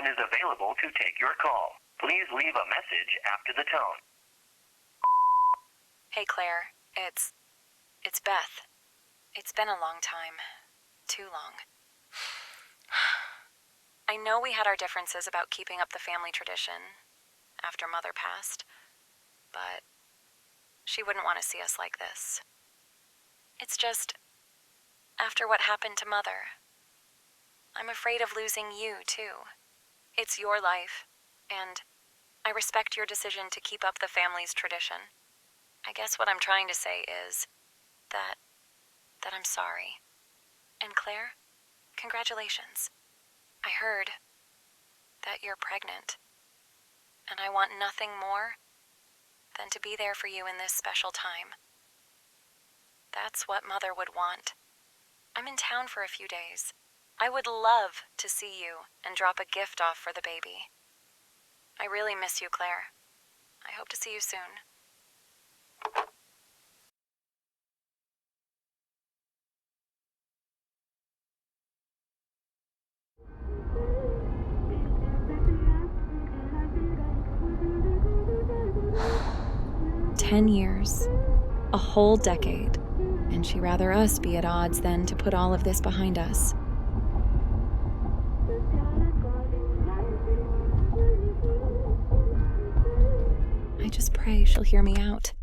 one is available to take your call. Please leave a message after the tone. Hey Claire, it's Beth. It's been a long time. Too long. I know we had our differences about keeping up the family tradition after Mother passed, but she wouldn't want to see us like this. It's just, after what happened to Mother, I'm afraid of losing you too. It's your life, and I respect your decision to keep up the family's tradition. I guess what I'm trying to say is that I'm sorry. And Claire, congratulations. I heard that you're pregnant, and I want nothing more than to be there for you in this special time. That's what Mother would want. I'm in town for a few days. I would love to see you and drop a gift off for the baby. I really miss you, Claire. I hope to see you soon. "10 years. A whole decade. And she'd rather us be at odds than to put all of this behind us. I just pray she'll hear me out.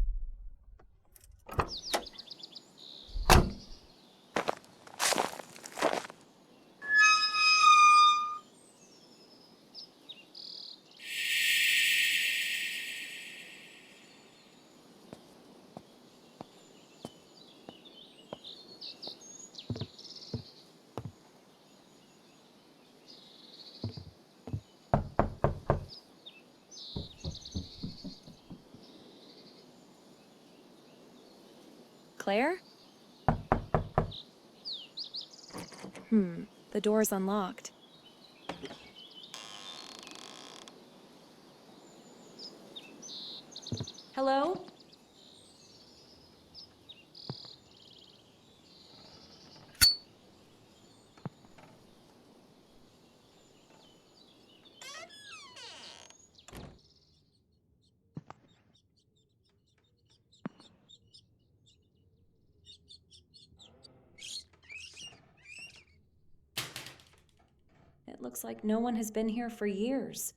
Claire? The door's unlocked. Hello? It looks like no one has been here for years.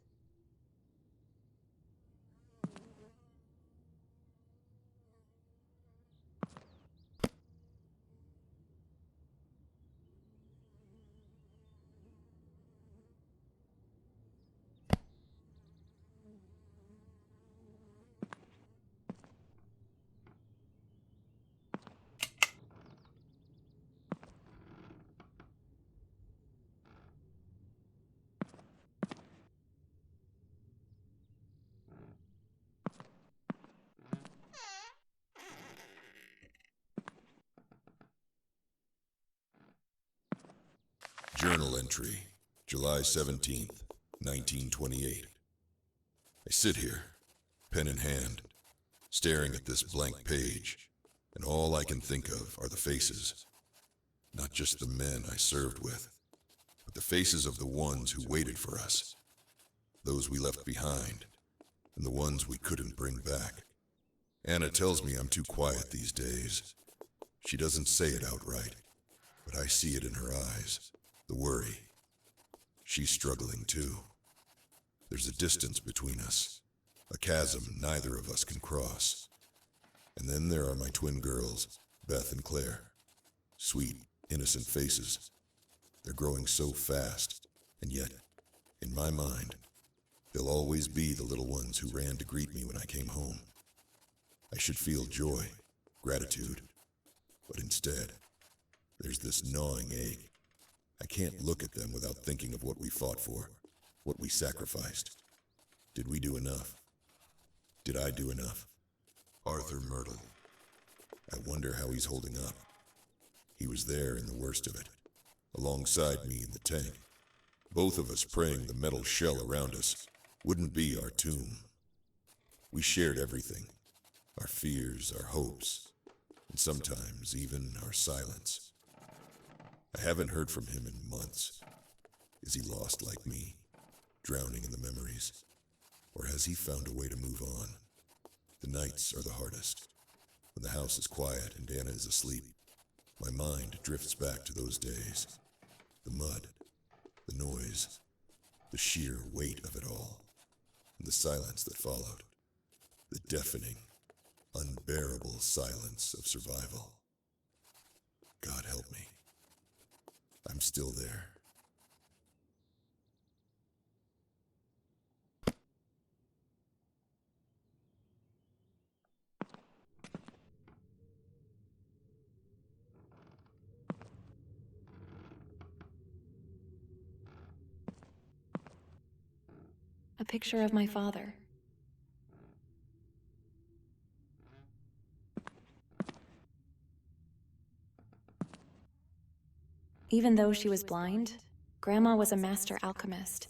Journal entry, July 17th, 1928. I sit here, pen in hand, staring at this blank page, and all I can think of are the faces. Not just the men I served with, but the faces of the ones who waited for us, those we left behind, and the ones we couldn't bring back. Anna tells me I'm too quiet these days. She doesn't say it outright, but I see it in her eyes. The worry. She's struggling too. There's a distance between us, a chasm neither of us can cross. And then there are my twin girls, Beth and Claire. Sweet, innocent faces. They're growing so fast, and yet, in my mind, they'll always be the little ones who ran to greet me when I came home. I should feel joy, gratitude, but instead, there's this gnawing ache. I can't look at them without thinking of what we fought for, what we sacrificed. Did we do enough? Did I do enough? Arthur Myrtle. I wonder how he's holding up. He was there in the worst of it, alongside me in the tank. Both of us praying the metal shell around us wouldn't be our tomb. We shared everything, our fears, our hopes, and sometimes even our silence. I haven't heard from him in months. Is he lost like me? drowning in the memories? Or has he found a way to move on? The nights are the hardest. When the house is quiet and Anna is asleep, my mind drifts back to those days. The mud, the noise, the sheer weight of it all, and the silence that followed. The deafening, unbearable silence of survival. God help me. I'm still there. A picture of my father. Even though she was blind, Grandma was a master alchemist.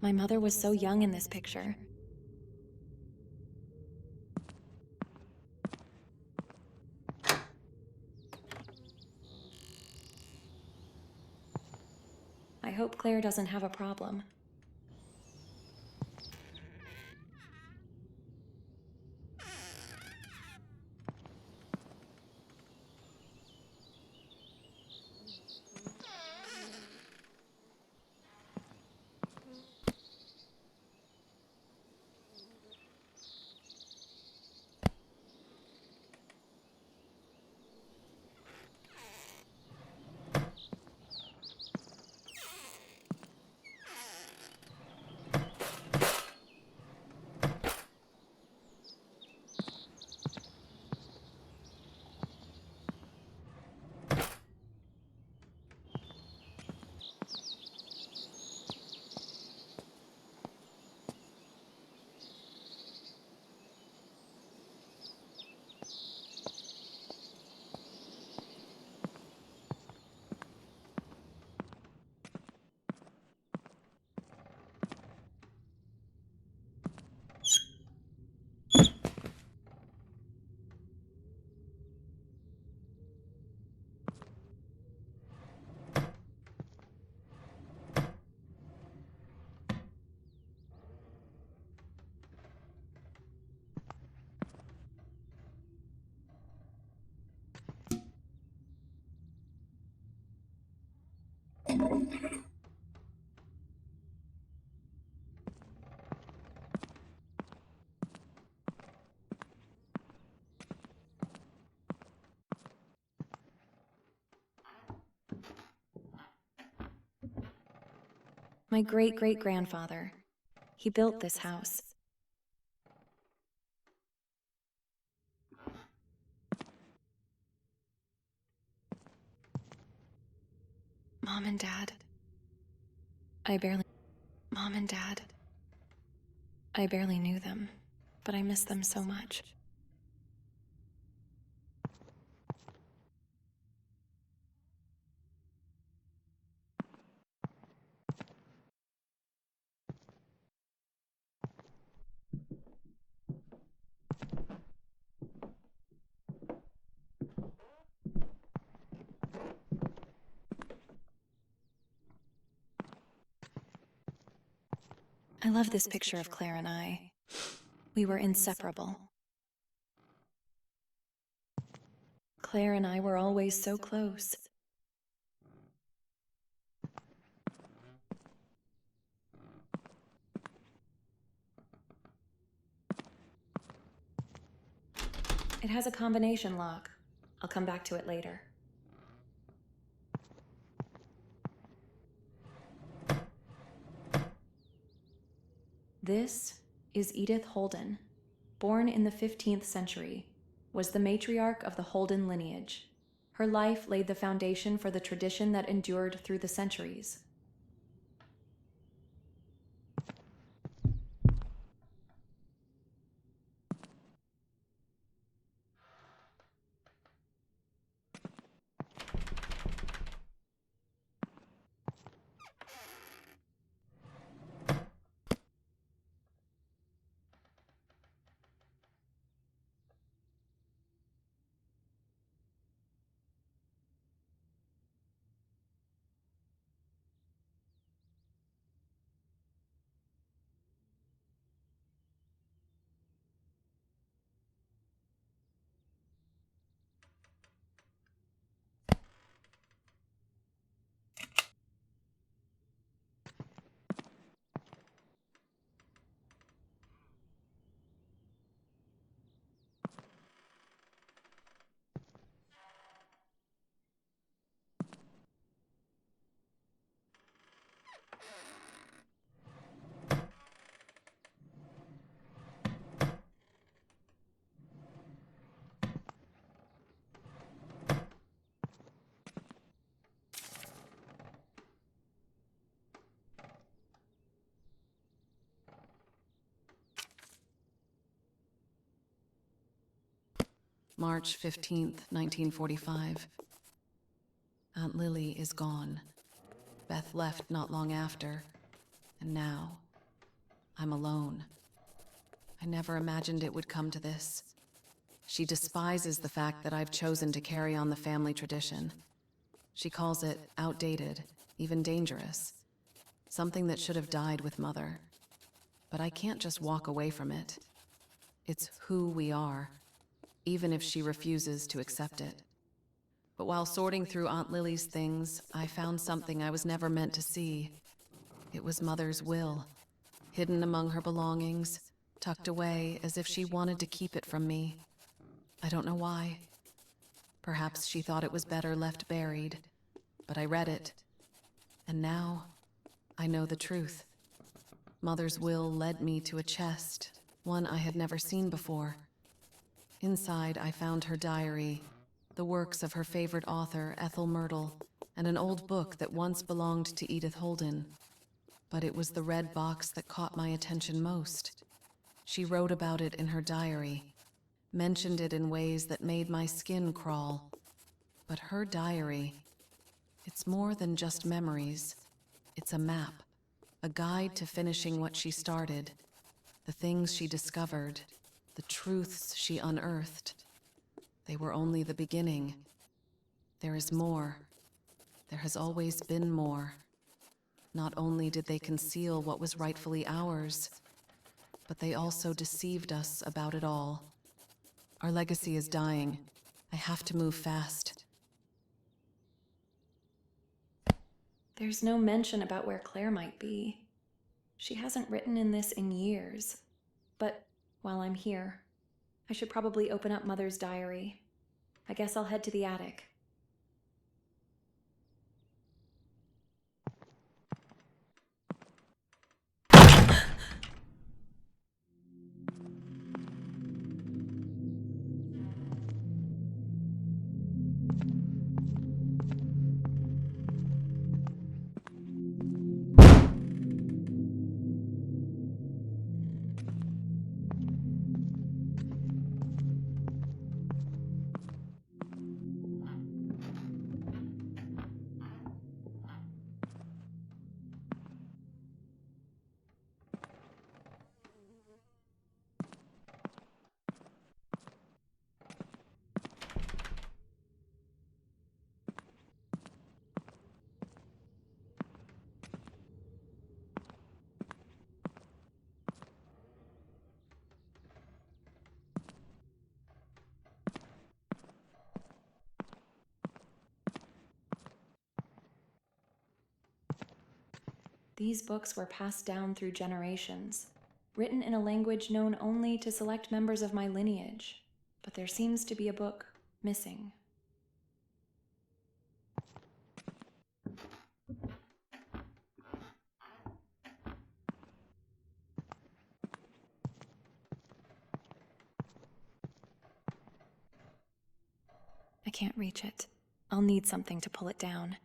My mother was so young in this picture. I hope Claire doesn't have a problem. My great-great-grandfather. He built this house. Mom and Dad. Mom and Dad. I barely knew them, but I miss them so much. I love this picture of Claire and I. We were inseparable. Claire and I were always so close. It has a combination lock. I'll come back to it later. This is Edith Holden. born in the 15th century, was the matriarch of the Holden lineage. Her life laid the foundation for the tradition that endured through the centuries. March 15th, 1945. Aunt Lily is gone. Beth left not long after, and now I'm alone. I never imagined it would come to this. She despises the fact that I've chosen to carry on the family tradition. She calls it outdated, even dangerous. Something that should have died with Mother. But I can't just walk away from it. It's who we are, even if she refuses to accept it. But while sorting through Aunt Lily's things, I found something I was never meant to see. It was Mother's will, hidden among her belongings, tucked away as if she wanted to keep it from me. I don't know why. Perhaps she thought it was better left buried, but I read it. And now, I know the truth. Mother's will led me to a chest, one I had never seen before. Inside, I found her diary, the works of her favorite author, Ethel Myrtle, and an old book that once belonged to Edith Holden. But it was the red box that caught my attention most. She wrote about it in her diary, mentioned it in ways that made my skin crawl. But her diary, it's more than just memories. It's a map, a guide to finishing what she started, the things she discovered, the truths she unearthed. They were only the beginning. There is more. There has always been more. Not only did they conceal what was rightfully ours, but they also deceived us about it all. Our legacy is dying. I have to move fast. There's no mention about where Claire might be. She hasn't written in this in years. But while I'm here, I should probably open up Mother's diary. I guess I'll head to the attic. These books were passed down through generations, written in a language known only to select members of my lineage, but there seems to be a book missing. I can't reach it. I'll need something to pull it down.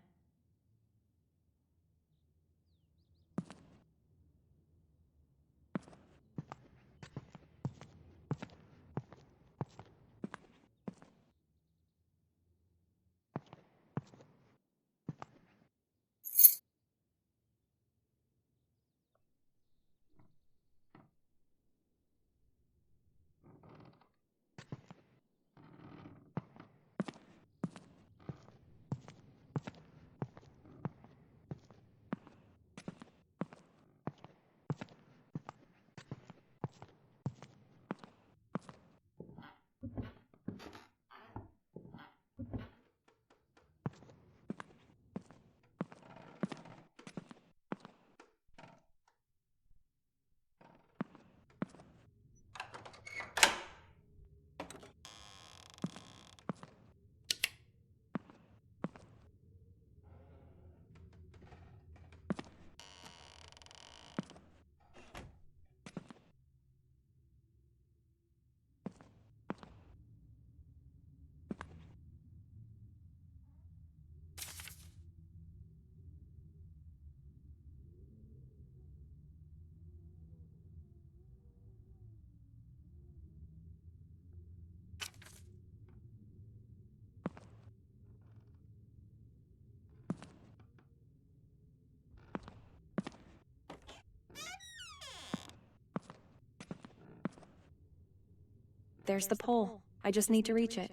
There's the pole. I just need to reach it.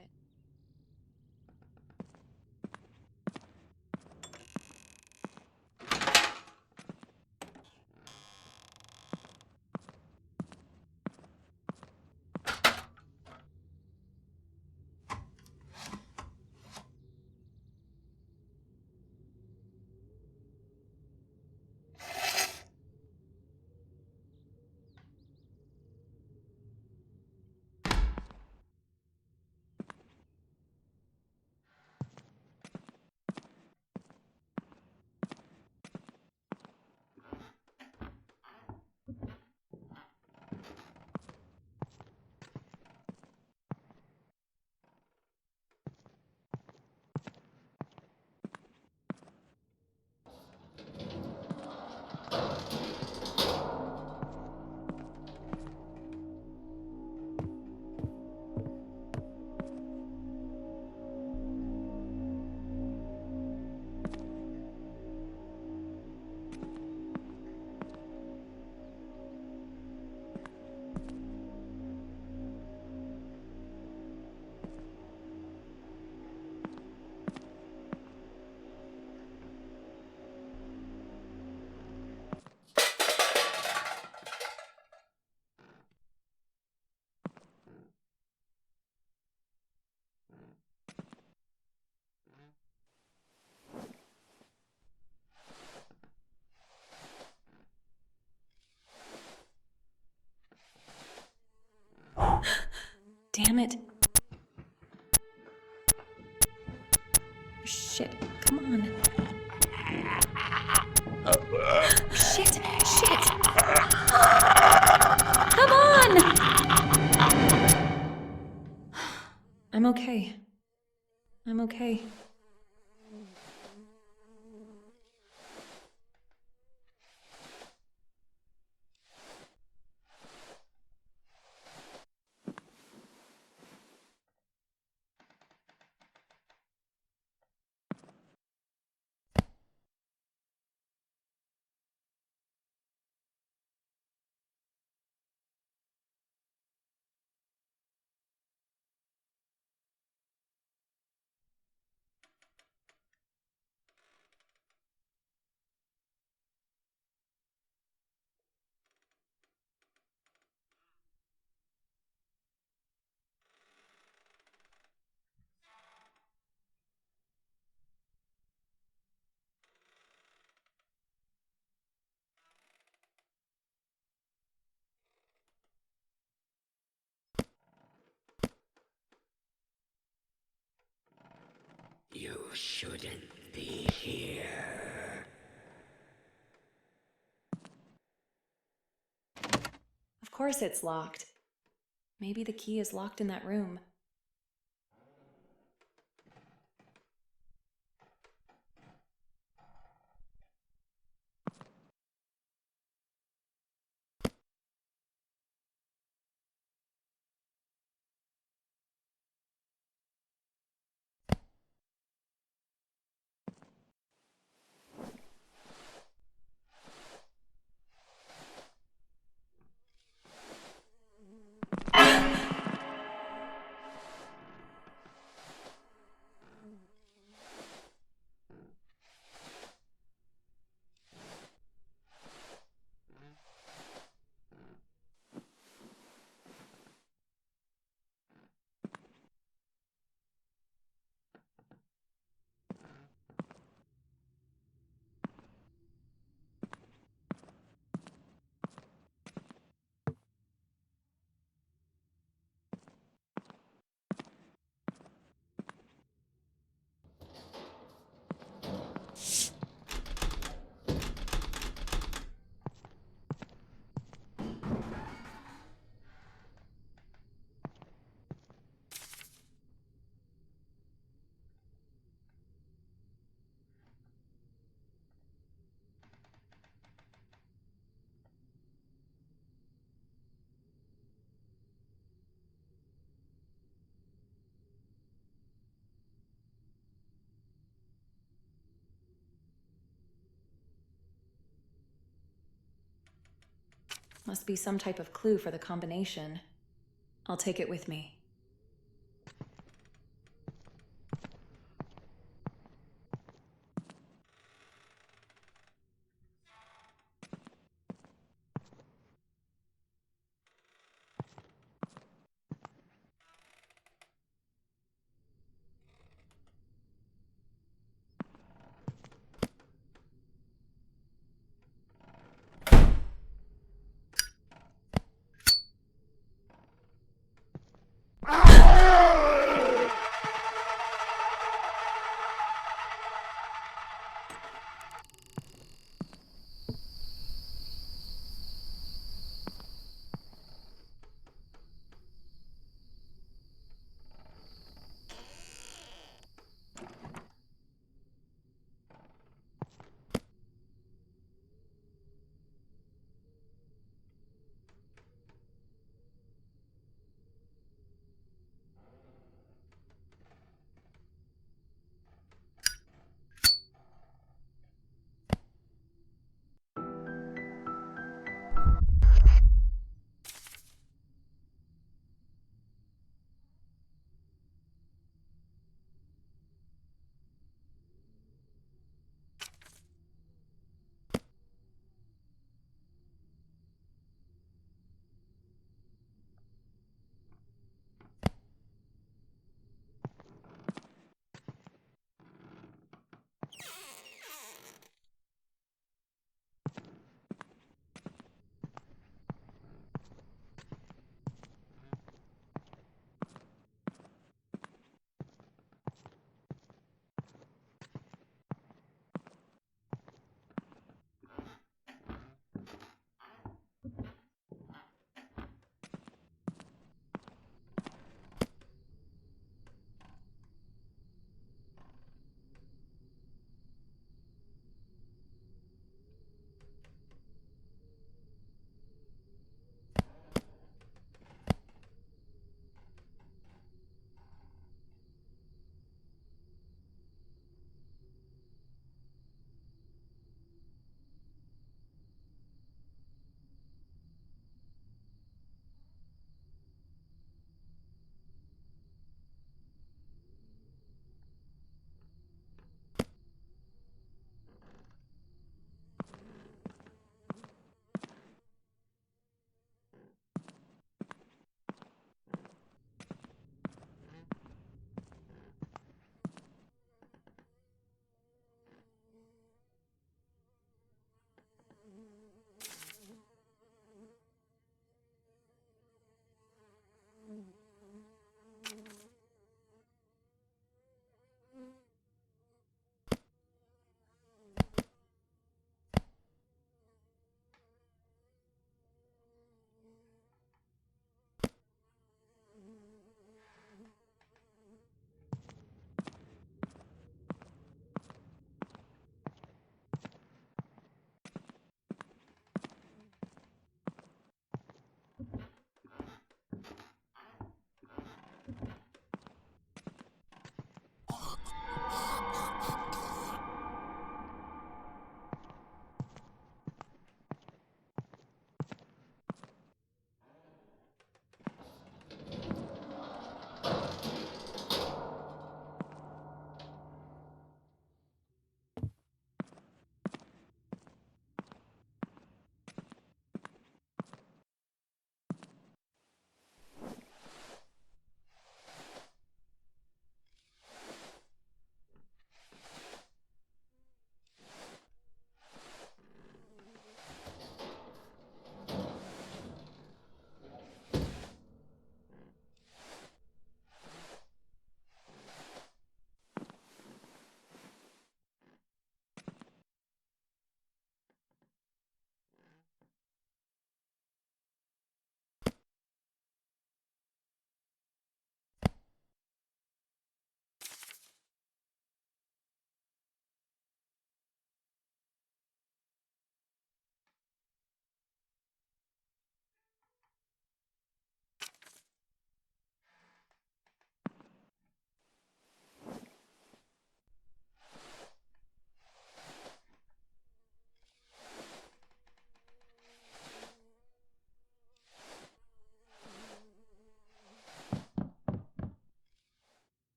Damn it. Shit, come on. Shit! Come on! I'm okay. I'm okay. You shouldn't be here. Of course it's locked. Maybe the key is locked in that room. Must be some type of clue for the combination. I'll take it with me.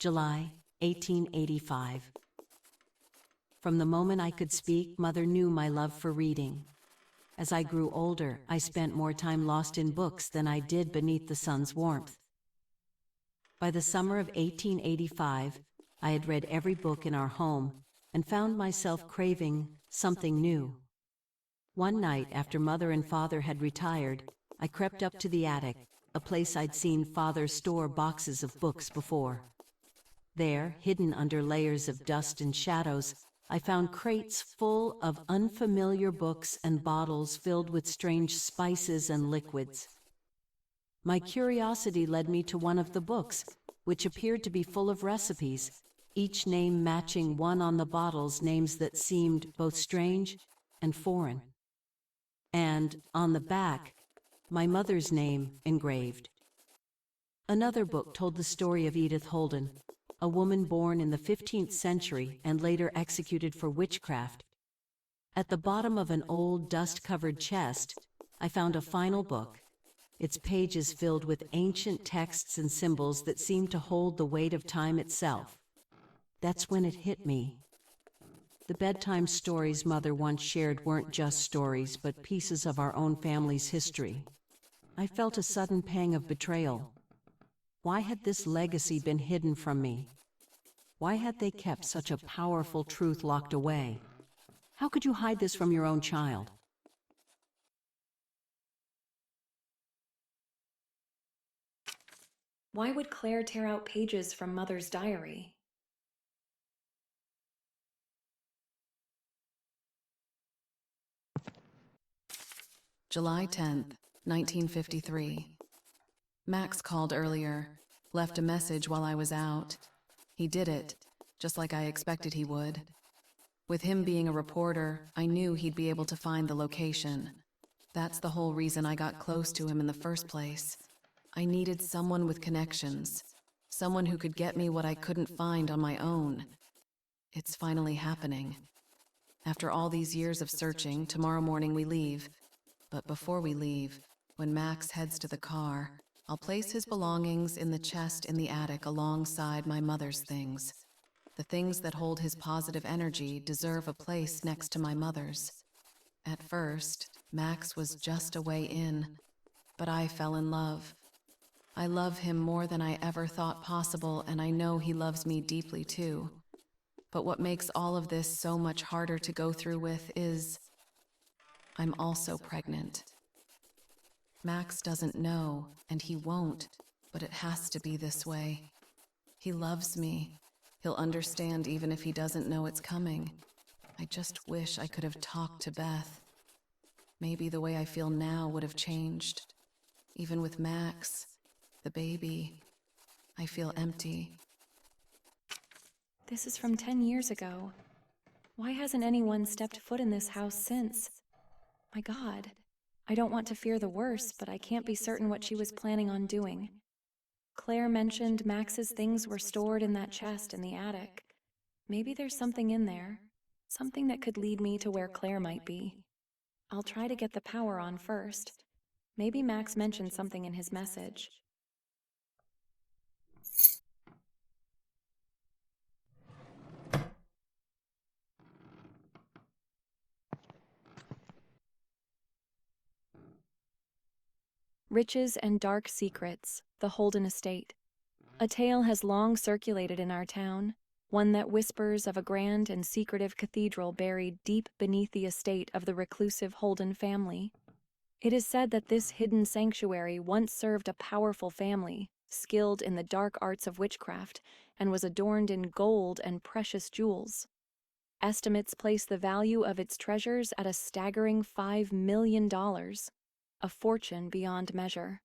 July, 1885. From the moment I could speak, Mother knew my love for reading. As I grew older, I spent more time lost in books than I did beneath the sun's warmth. By the summer of 1885, I had read every book in our home and found myself craving something new. One night, after Mother and Father had retired, I crept up to the attic, a place I'd seen Father store boxes of books before. There, hidden under layers of dust and shadows, I found crates full of unfamiliar books and bottles filled with strange spices and liquids. My curiosity led me to one of the books, which appeared to be full of recipes, each name matching one on the bottles, names that seemed both strange and foreign. And, on the back, my mother's name engraved. Another book told the story of Edith Holden, a woman born in the 15th century and later executed for witchcraft. At the bottom of an old, dust-covered chest, I found a final book, its pages filled with ancient texts and symbols that seemed to hold the weight of time itself. That's when it hit me. The bedtime stories Mother once shared weren't just stories, but pieces of our own family's history. I felt a sudden pang of betrayal. Why had this legacy been hidden from me? Why had they kept such a powerful truth locked away? How could you hide this from your own child? Why would Claire tear out pages from Mother's diary? July 10th, 1953. Max called earlier, left a message while I was out. He did it, just like I expected he would. With him being a reporter, I knew he'd be able to find the location. That's the whole reason I got close to him in the first place. I needed someone with connections, someone who could get me what I couldn't find on my own. It's finally happening. After all these years of searching, tomorrow morning we leave. But before we leave, when Max heads to the car, I'll place his belongings in the chest in the attic alongside my mother's things. The things that hold his positive energy deserve a place next to my mother's. At first, Max was just a way in, but I fell in love. I love him more than I ever thought possible, and I know he loves me deeply too. But what makes all of this so much harder to go through with is I'm also pregnant. Max doesn't know, and he won't, but it has to be this way. He loves me. He'll understand even if he doesn't know it's coming. I just wish I could have talked to Beth. Maybe the way I feel now would have changed. Even with Max, the baby, I feel empty. This is from 10 years ago. Why hasn't anyone stepped foot in this house since? My God, I don't want to fear the worst, but I can't be certain what she was planning on doing. Claire mentioned Max's things were stored in that chest in the attic. Maybe there's something in there, something that could lead me to where Claire might be. I'll try to get the power on first. Maybe Max mentioned something in his message. Riches and Dark Secrets, The Holden Estate. A tale has long circulated in our town, one that whispers of a grand and secretive cathedral buried deep beneath the estate of the reclusive Holden family. It is said that this hidden sanctuary once served a powerful family, skilled in the dark arts of witchcraft, and was adorned in gold and precious jewels. Estimates place the value of its treasures at a staggering $5 million, a fortune beyond measure.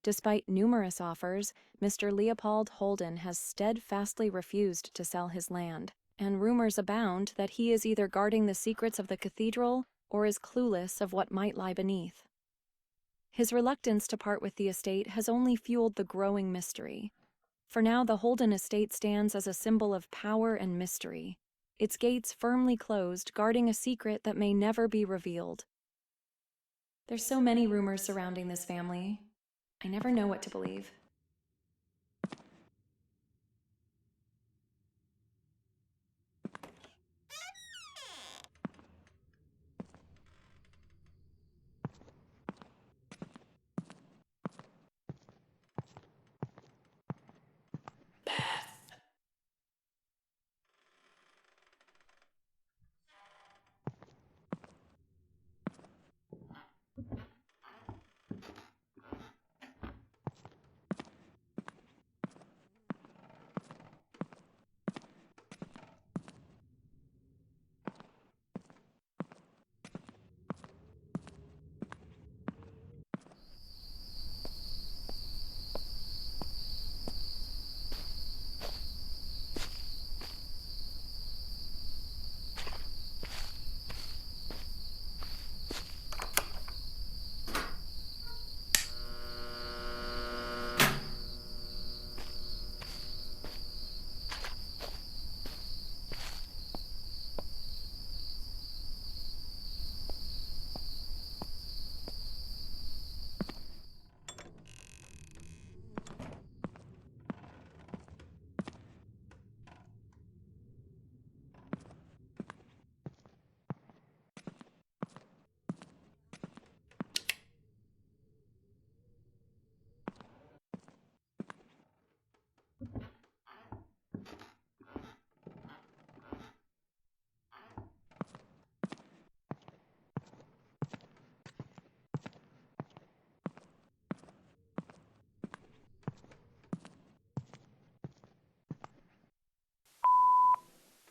Despite numerous offers, Mr. Leopold Holden has steadfastly refused to sell his land, and rumors abound that he is either guarding the secrets of the cathedral or is clueless of what might lie beneath. His reluctance to part with the estate has only fueled the growing mystery. For now, the Holden estate stands as a symbol of power and mystery, its gates firmly closed, guarding a secret that may never be revealed. There's so many rumors surrounding this family. I never know what to believe.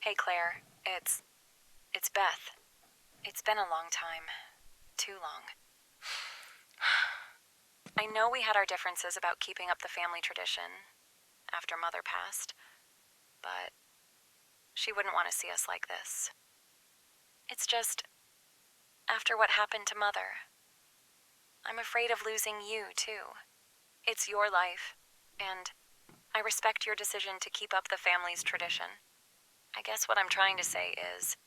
Hey, Claire. It's Beth. It's been a long time. Too long. I know we had our differences about keeping up the family tradition after Mother passed, but she wouldn't want to see us like this. It's just, after what happened to Mother, I'm afraid of losing you, too. It's your life, and I respect your decision to keep up the family's tradition. I guess what I'm trying to say is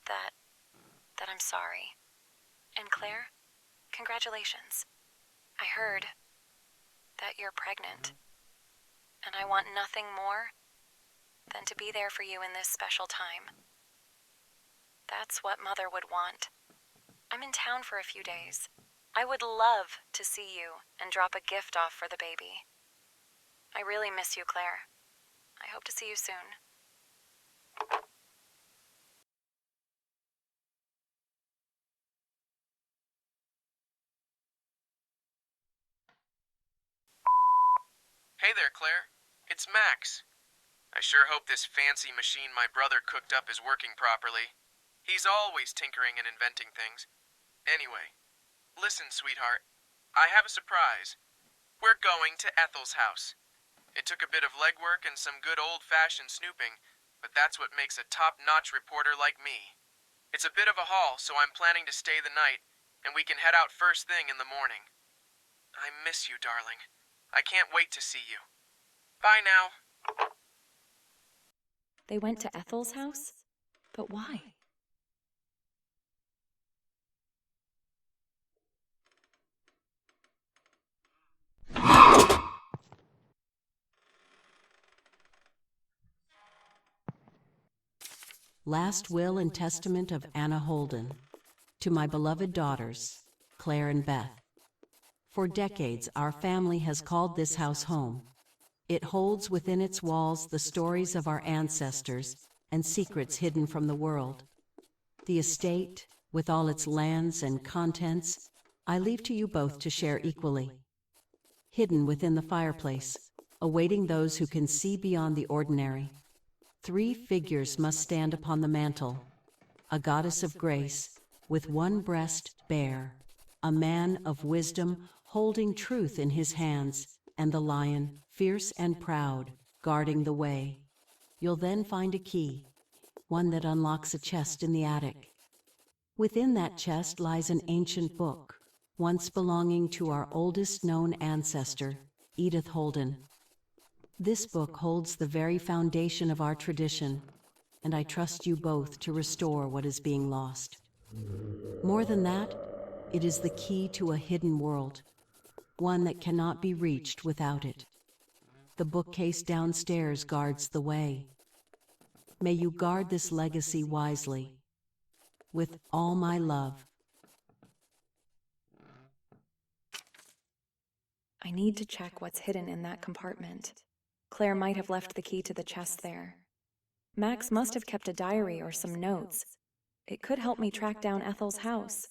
that I'm sorry. And Claire, congratulations. I heard that you're pregnant, and I want nothing more than to be there for you in this special time. That's what Mother would want. I'm in town for a few days. I would love to see you and drop a gift off for the baby. I really miss you, Claire. I hope to see you soon. Hey there, Claire. It's Max. I sure hope this fancy machine my brother cooked up is working properly. He's always tinkering and inventing things. Anyway, listen, sweetheart. I have a surprise. We're going to Ethel's house. It took a bit of legwork and some good old-fashioned snooping, but that's what makes a top-notch reporter like me. It's a bit of a haul, so I'm planning to stay the night, and we can head out first thing in the morning. I miss you, darling. I can't wait to see you. Bye now. They went to Ethel's house? But why? Last will and testament of Anna Holden. To my beloved daughters, Claire and Beth. For decades, our family has called this house home. It holds within its walls the stories of our ancestors and secrets hidden from the world. The estate, with all its lands and contents, I leave to you both to share equally. Hidden within the fireplace, awaiting those who can see beyond the ordinary. 3 figures must stand upon the mantle. A goddess of grace, with one breast bare, a man of wisdom holding truth in his hands, and the lion, fierce and proud, guarding the way. You'll then find a key, one that unlocks a chest in the attic. Within that chest lies an ancient book, once belonging to our oldest known ancestor, Edith Holden. This book holds the very foundation of our tradition, and I trust you both to restore what is being lost. More than that, it is the key to a hidden world, one that cannot be reached without it. The bookcase downstairs guards the way. May you guard this legacy wisely. With all my love. I need to check what's hidden in that compartment. Claire might have left the key to the chest there. Max must have kept a diary or some notes. It could help me track down Ethel's house.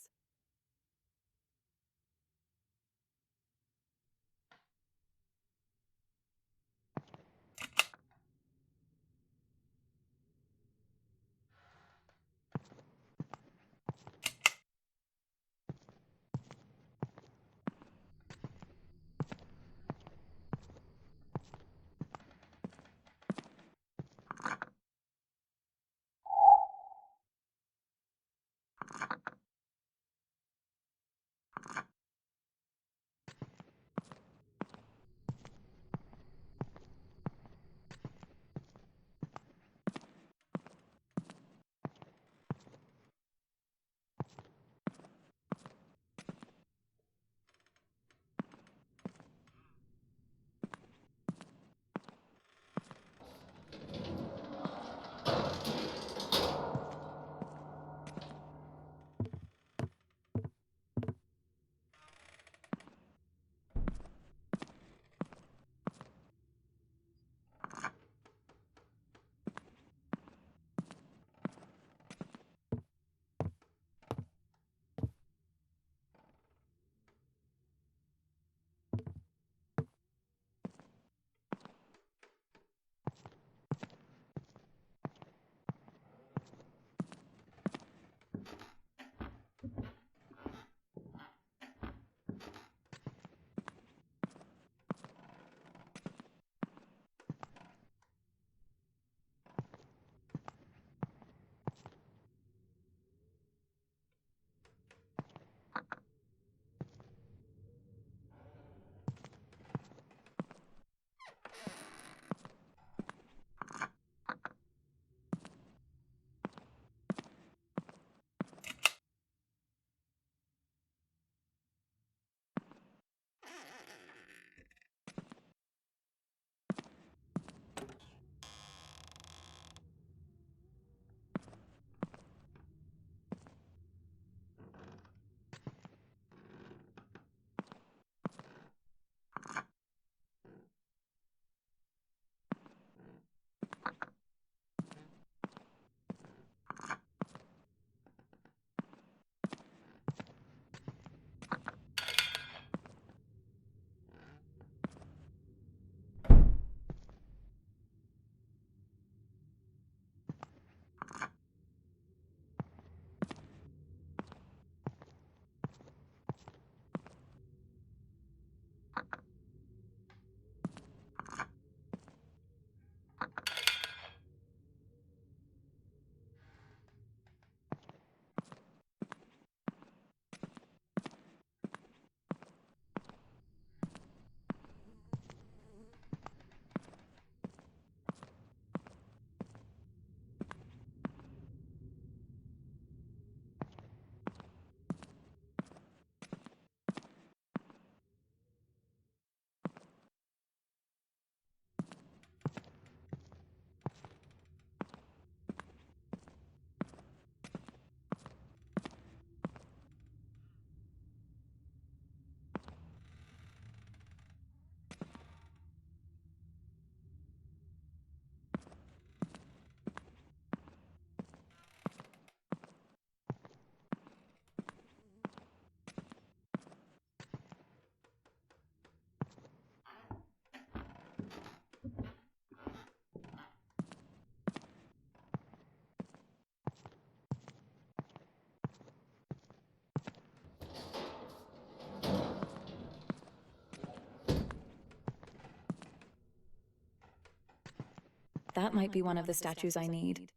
That might be one of the statues I need.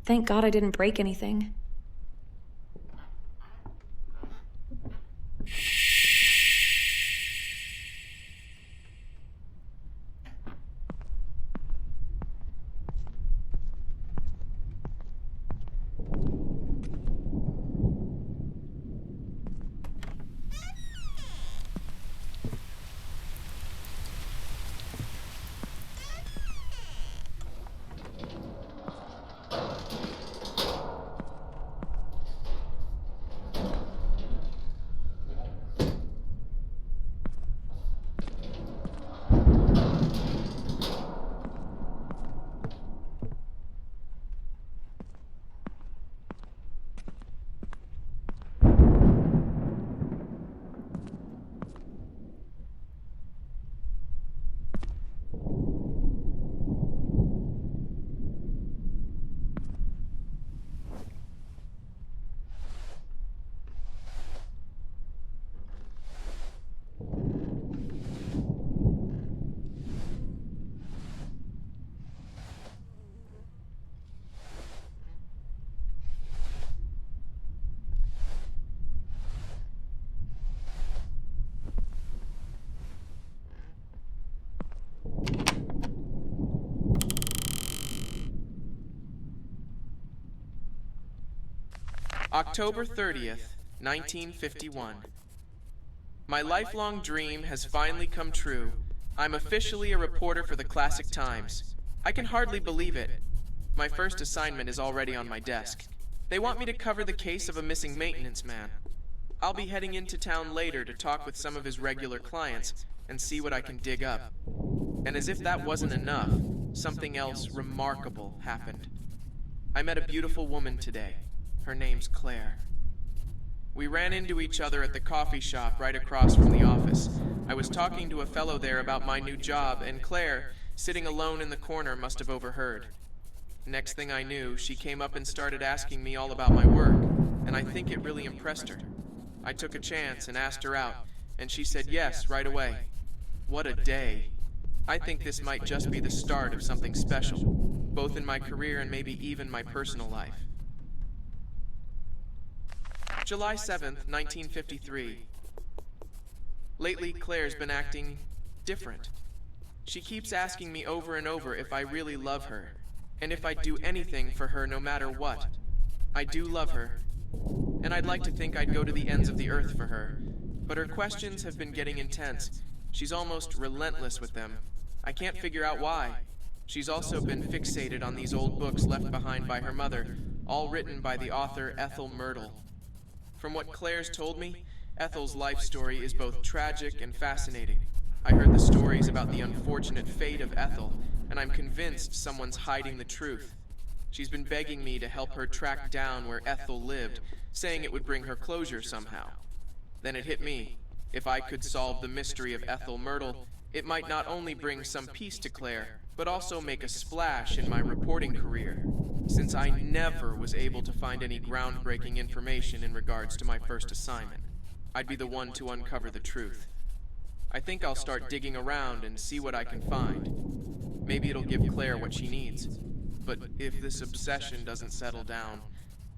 Thank God I didn't break anything. October 30th, 1951. My lifelong dream has finally come true I'm officially a reporter for the Classic Times. I can hardly believe it. My first assignment is already on my desk. They want me to cover the case of a missing maintenance man. I'll be heading into town later to talk with some of his regular clients and see what I can dig up. And as if that wasn't enough, something else remarkable happened. I met a beautiful woman today. Her name's Claire. We ran into each other at the coffee shop right across from the office. I was talking to a fellow there about my new job, and Claire, sitting alone in the corner, must have overheard. Next thing I knew, she came up and started asking me all about my work, and I think it really impressed her. I took a chance and asked her out, and she said yes right away. What a day. I think this might just be the start of something special, both in my career and maybe even my personal life. July 7th, 1953. Lately, Claire's been acting different. She keeps asking me over and over if I really love her, and if I'd do anything for her no matter what. I do love her, and I'd like to think I'd go to the ends of the earth for her, but her questions have been getting intense. She's almost relentless with them. I can't figure out why. She's also been fixated on these old books left behind by her mother, all written by the author Ethel Myrtle. From what Claire's told me, Ethel's life story is both tragic and fascinating. I heard the stories about the unfortunate fate of Ethel, and I'm convinced someone's hiding the truth. She's been begging me to help her track down where Ethel lived, saying it would bring her closure somehow. Then it hit me. If I could solve the mystery of Ethel Myrtle, it might not only bring some peace to Claire, but also make a splash in my reporting career, since I never was able to find any groundbreaking information in regards to my first assignment. I'd be the one to uncover the truth. I think I'll start digging around and see what I can find. Maybe it'll give Claire what she needs. But if this obsession doesn't settle down,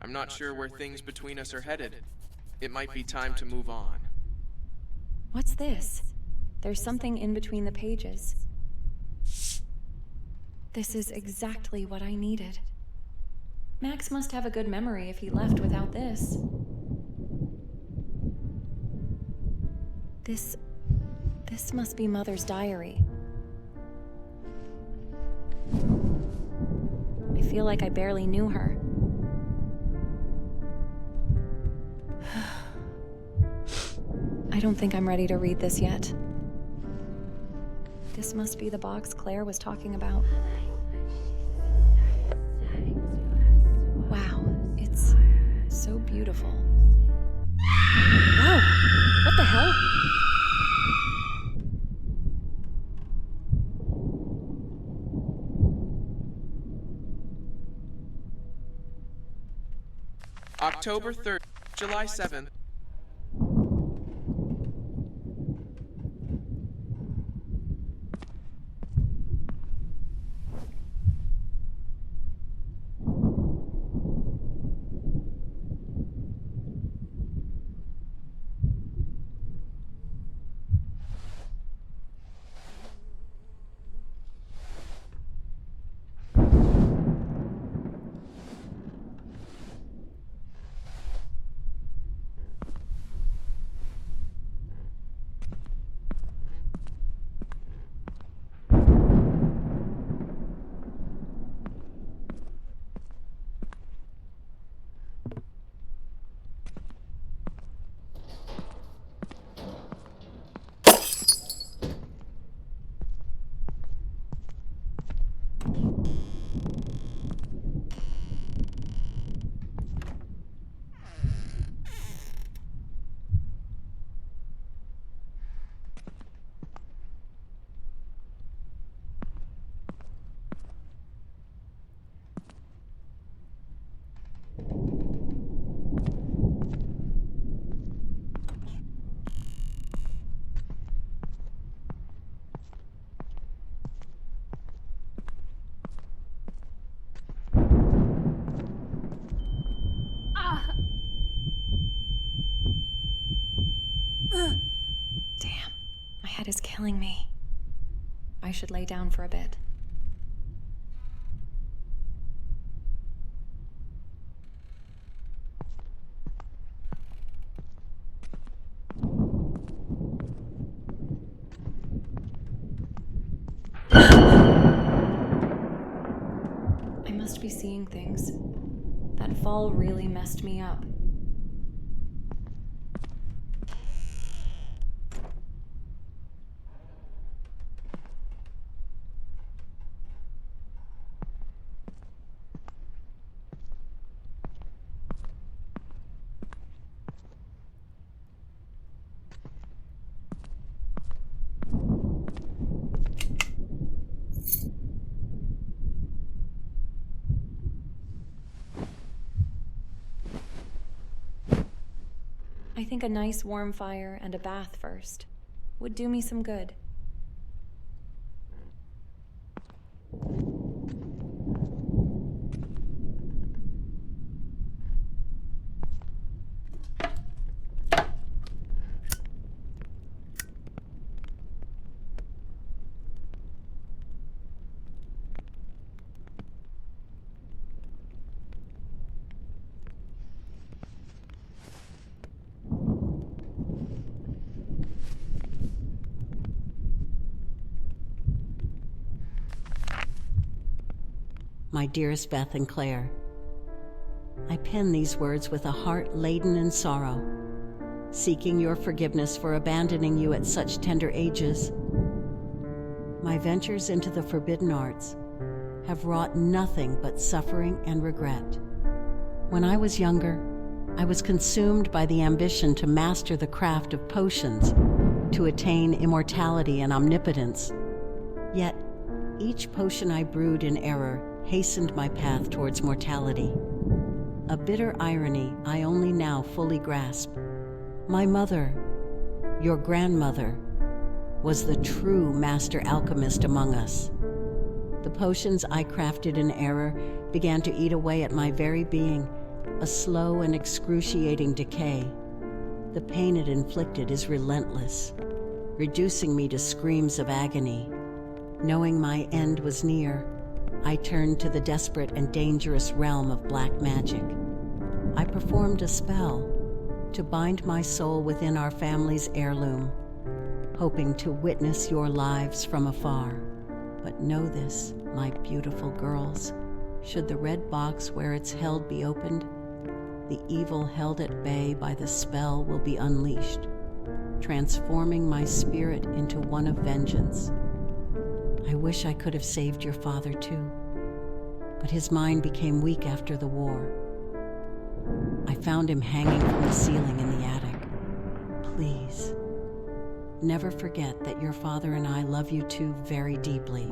I'm not sure where things between us are headed. It might be time to move on. What's this? There's something in between the pages. This is exactly what I needed. Max must have a good memory if he left without this. This must be Mother's diary. I feel like I barely knew her. I don't think I'm ready to read this yet. This must be the box Claire was talking about. Wow, it's so beautiful. Whoa! What the hell? October 3rd, July 7th. Damn, my head is killing me. I should lay down for a bit. must be seeing things. That fall really messed me up. I think a nice warm fire and a bath first would do me some good. My dearest Beth and Claire, I pen these words with a heart laden in sorrow, seeking your forgiveness for abandoning you at such tender ages. My ventures into the forbidden arts have wrought nothing but suffering and regret. When I was younger, I was consumed by the ambition to master the craft of potions, to attain immortality and omnipotence. Yet, each potion I brewed in error hastened my path towards mortality. A bitter irony I only now fully grasp. My mother, your grandmother, was the true master alchemist among us. The potions I crafted in error began to eat away at my very being, a slow and excruciating decay. The pain it inflicted is relentless, reducing me to screams of agony. Knowing my end was near, I turned to the desperate and dangerous realm of black magic. I performed a spell to bind my soul within our family's heirloom, hoping to witness your lives from afar. But know this, my beautiful girls, should the red box where it's held be opened, the evil held at bay by the spell will be unleashed, transforming my spirit into one of vengeance. I wish I could have saved your father too, but his mind became weak after the war. I found him hanging from the ceiling in the attic. Please, never forget that your father and I love you too very deeply.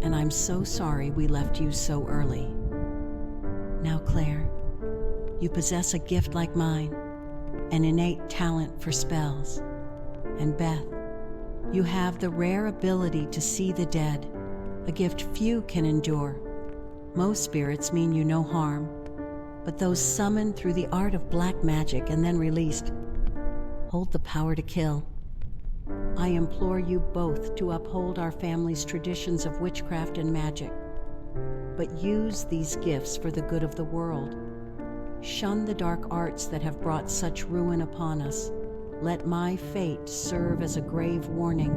And I'm so sorry we left you so early. Now, Claire, you possess a gift like mine, an innate talent for spells. And Beth, you have the rare ability to see the dead, a gift few can endure. Most spirits mean you no harm, but those summoned through the art of black magic and then released hold the power to kill. I implore you both to uphold our family's traditions of witchcraft and magic, but use these gifts for the good of the world. Shun the dark arts that have brought such ruin upon us. Let my fate serve as a grave warning,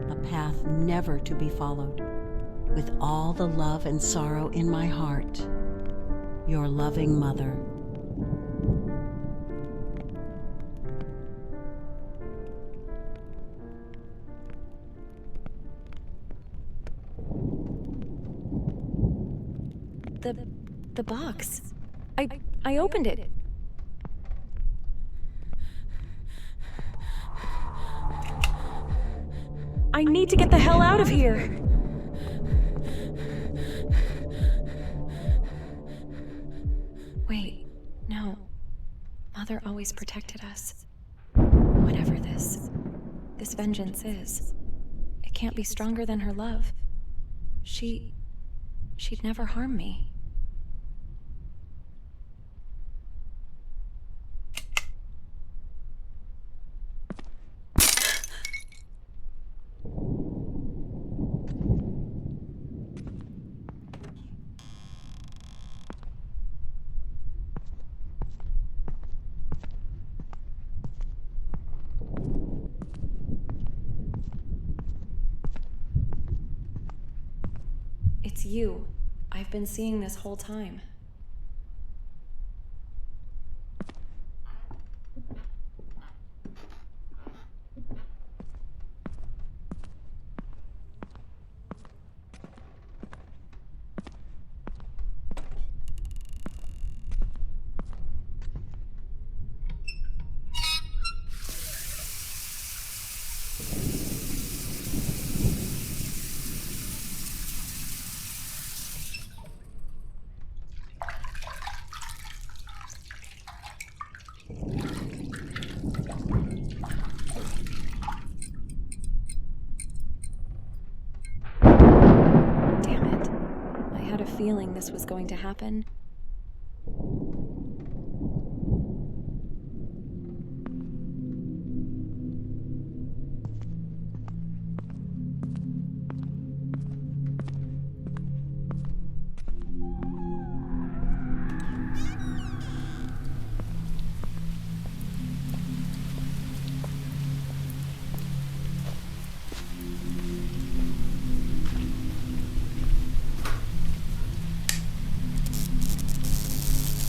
a path never to be followed. With all the love and sorrow in my heart, your loving mother. The box. I opened it. I need to get the hell out of here. Wait, no. Mother always protected us. Whatever this vengeance is, it can't be stronger than her love. She'd never harm me. It's you. I've been seeing this whole time. Damn it. I had a feeling this was going to happen.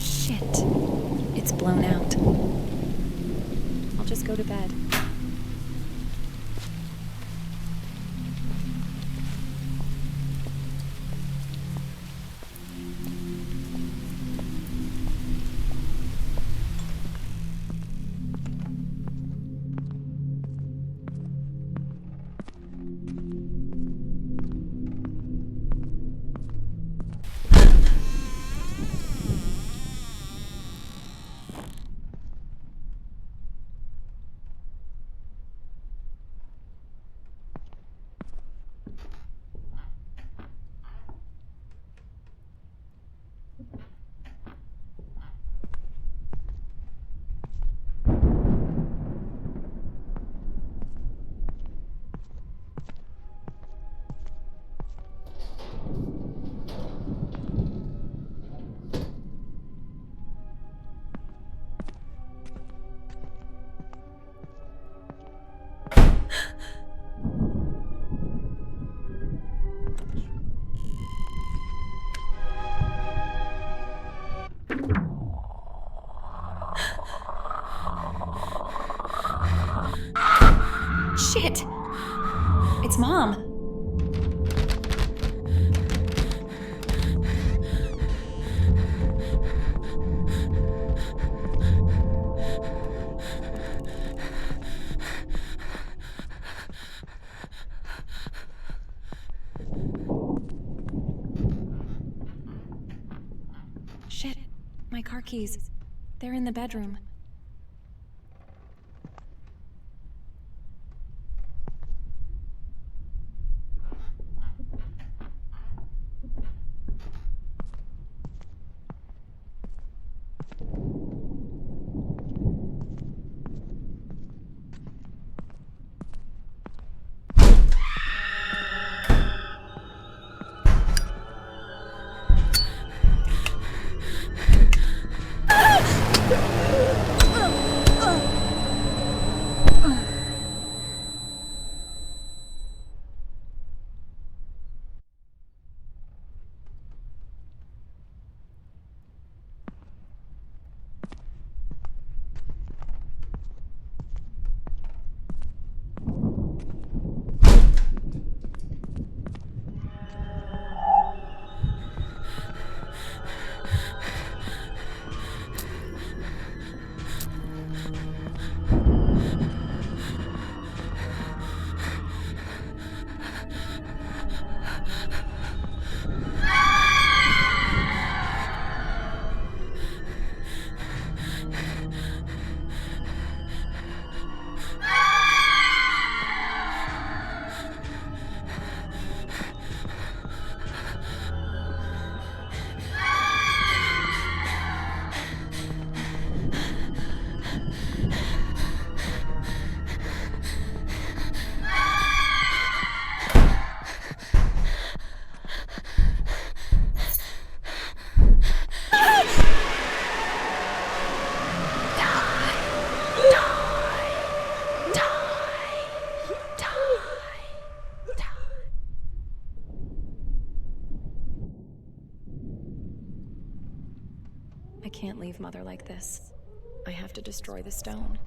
Shit. It's blown out. I'll just go to bed. Shit! It's Mom! Shit, my car keys. They're in the bedroom. I can't leave Mother like this. I have to destroy the stone.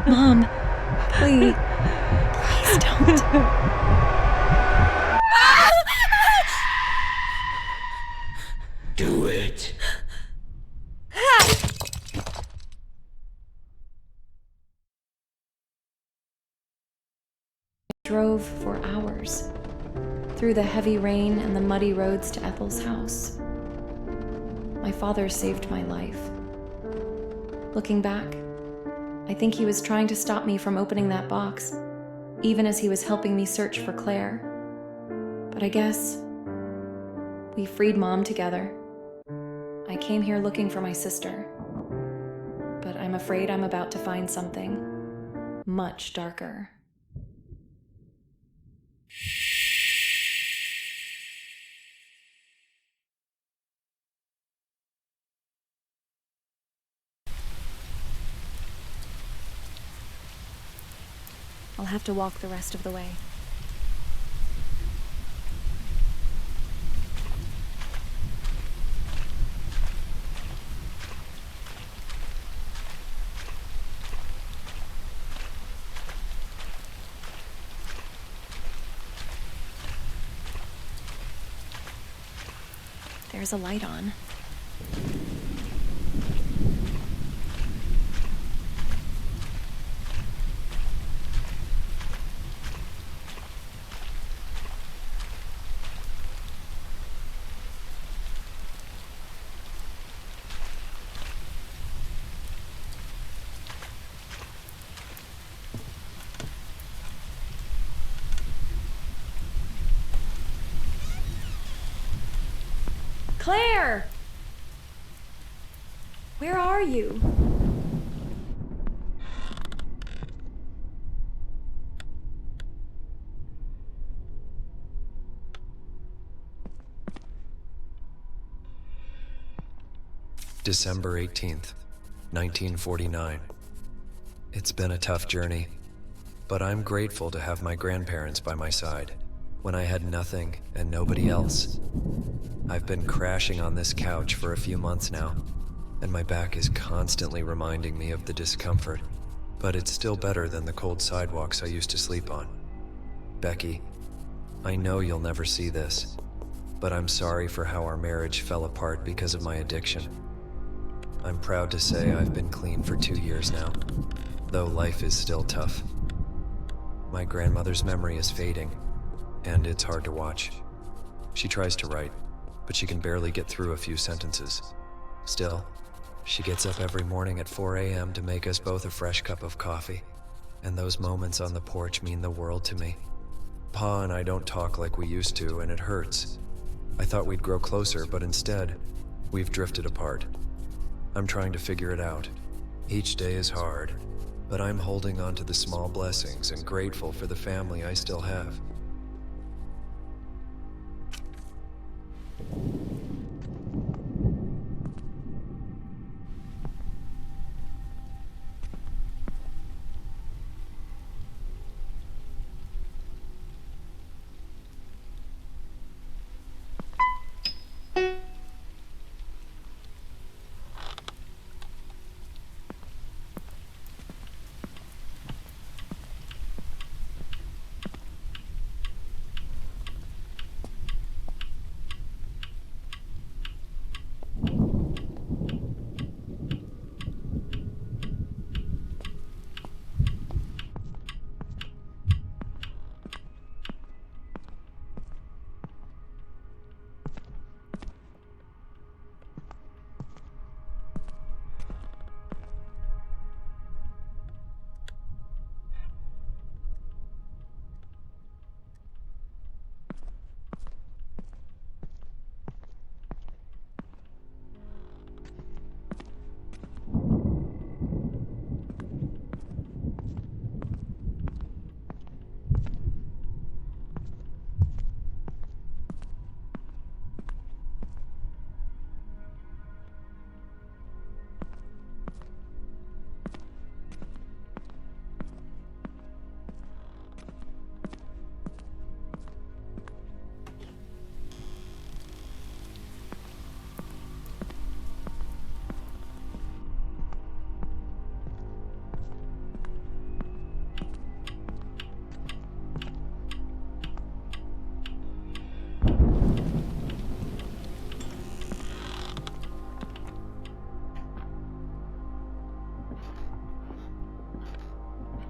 Mom, please. Please don't. Do it. Drove for hours through the heavy rain and the muddy roads to Ethel's house. My father saved my life. Looking back, I think he was trying to stop me from opening that box, even as he was helping me search for Claire. But I guess we freed Mom together. I came here looking for my sister, but I'm afraid I'm about to find something much darker. I'll have to walk the rest of the way. There's a light on. Claire! Where are you? December 18th, 1949. It's been a tough journey, but I'm grateful to have my grandparents by my side when I had nothing and nobody else. I've been crashing on this couch for a few months now, and my back is constantly reminding me of the discomfort, but it's still better than the cold sidewalks I used to sleep on. Becky, I know you'll never see this, but I'm sorry for how our marriage fell apart because of my addiction. I'm proud to say I've been clean for 2 years now, though life is still tough. My grandmother's memory is fading, and it's hard to watch. She tries to write, but she can barely get through a few sentences. Still, she gets up every morning at 4 a.m. to make us both a fresh cup of coffee, and those moments on the porch mean the world to me. Pa and I don't talk like we used to, and it hurts. I thought we'd grow closer, but instead, we've drifted apart. I'm trying to figure it out. Each day is hard, but I'm holding on to the small blessings and grateful for the family I still have.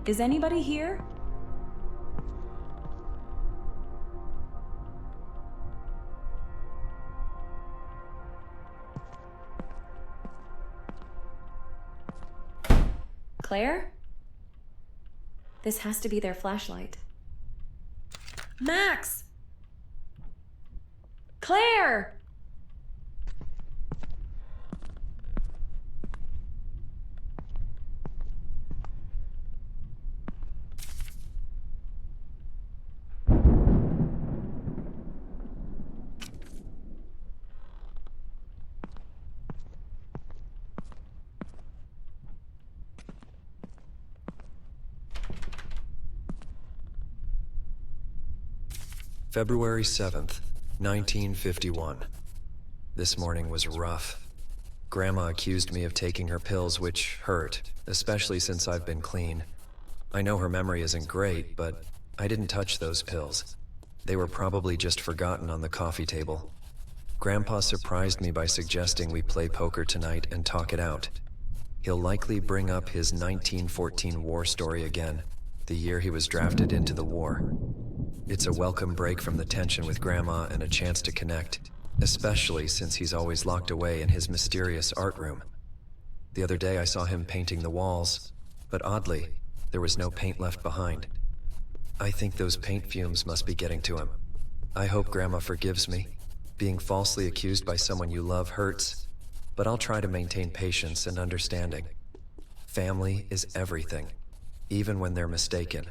Is anybody here? Claire? This has to be their flashlight. Max! Claire! February 7th, 1951. This morning was rough. Grandma accused me of taking her pills, which hurt, especially since I've been clean. I know her memory isn't great, but I didn't touch those pills. They were probably just forgotten on the coffee table. Grandpa surprised me by suggesting we play poker tonight and talk it out. He'll likely bring up his 1914 war story again, the year he was drafted into the war. It's a welcome break from the tension with Grandma and a chance to connect, especially since he's always locked away in his mysterious art room. The other day I saw him painting the walls, but oddly, there was no paint left behind. I think those paint fumes must be getting to him. I hope Grandma forgives me. Being falsely accused by someone you love hurts, but I'll try to maintain patience and understanding. Family is everything, even when they're mistaken.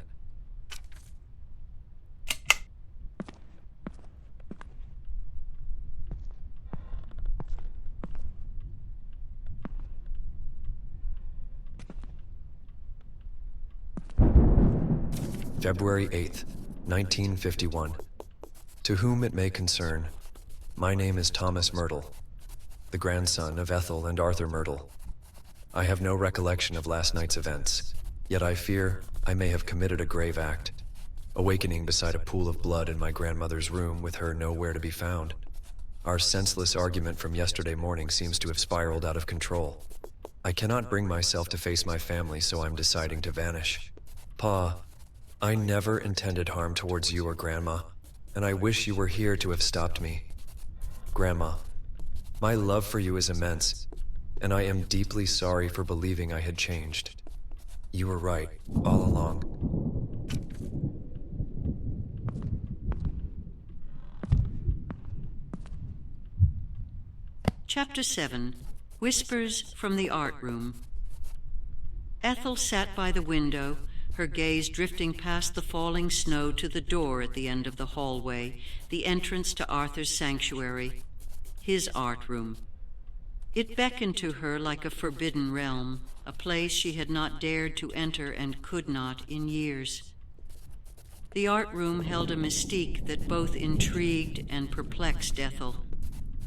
February 8th, 1951. To whom it may concern, my name is Thomas Myrtle, the grandson of Ethel and Arthur Myrtle. I have no recollection of last night's events, yet I fear I may have committed a grave act, awakening beside a pool of blood in my grandmother's room with her nowhere to be found. Our senseless argument from yesterday morning seems to have spiraled out of control. I cannot bring myself to face my family, so I'm deciding to vanish. Pa, I never intended harm towards you or Grandma, and I wish you were here to have stopped me. Grandma, my love for you is immense, and I am deeply sorry for believing I had changed. You were right, all along. Chapter 7. Whispers from the Art Room. Ethel sat by the window, her gaze drifting past the falling snow to the door at the end of the hallway, the entrance to Arthur's sanctuary, his art room. It beckoned to her like a forbidden realm, a place she had not dared to enter and could not in years. The art room held a mystique that both intrigued and perplexed Ethel.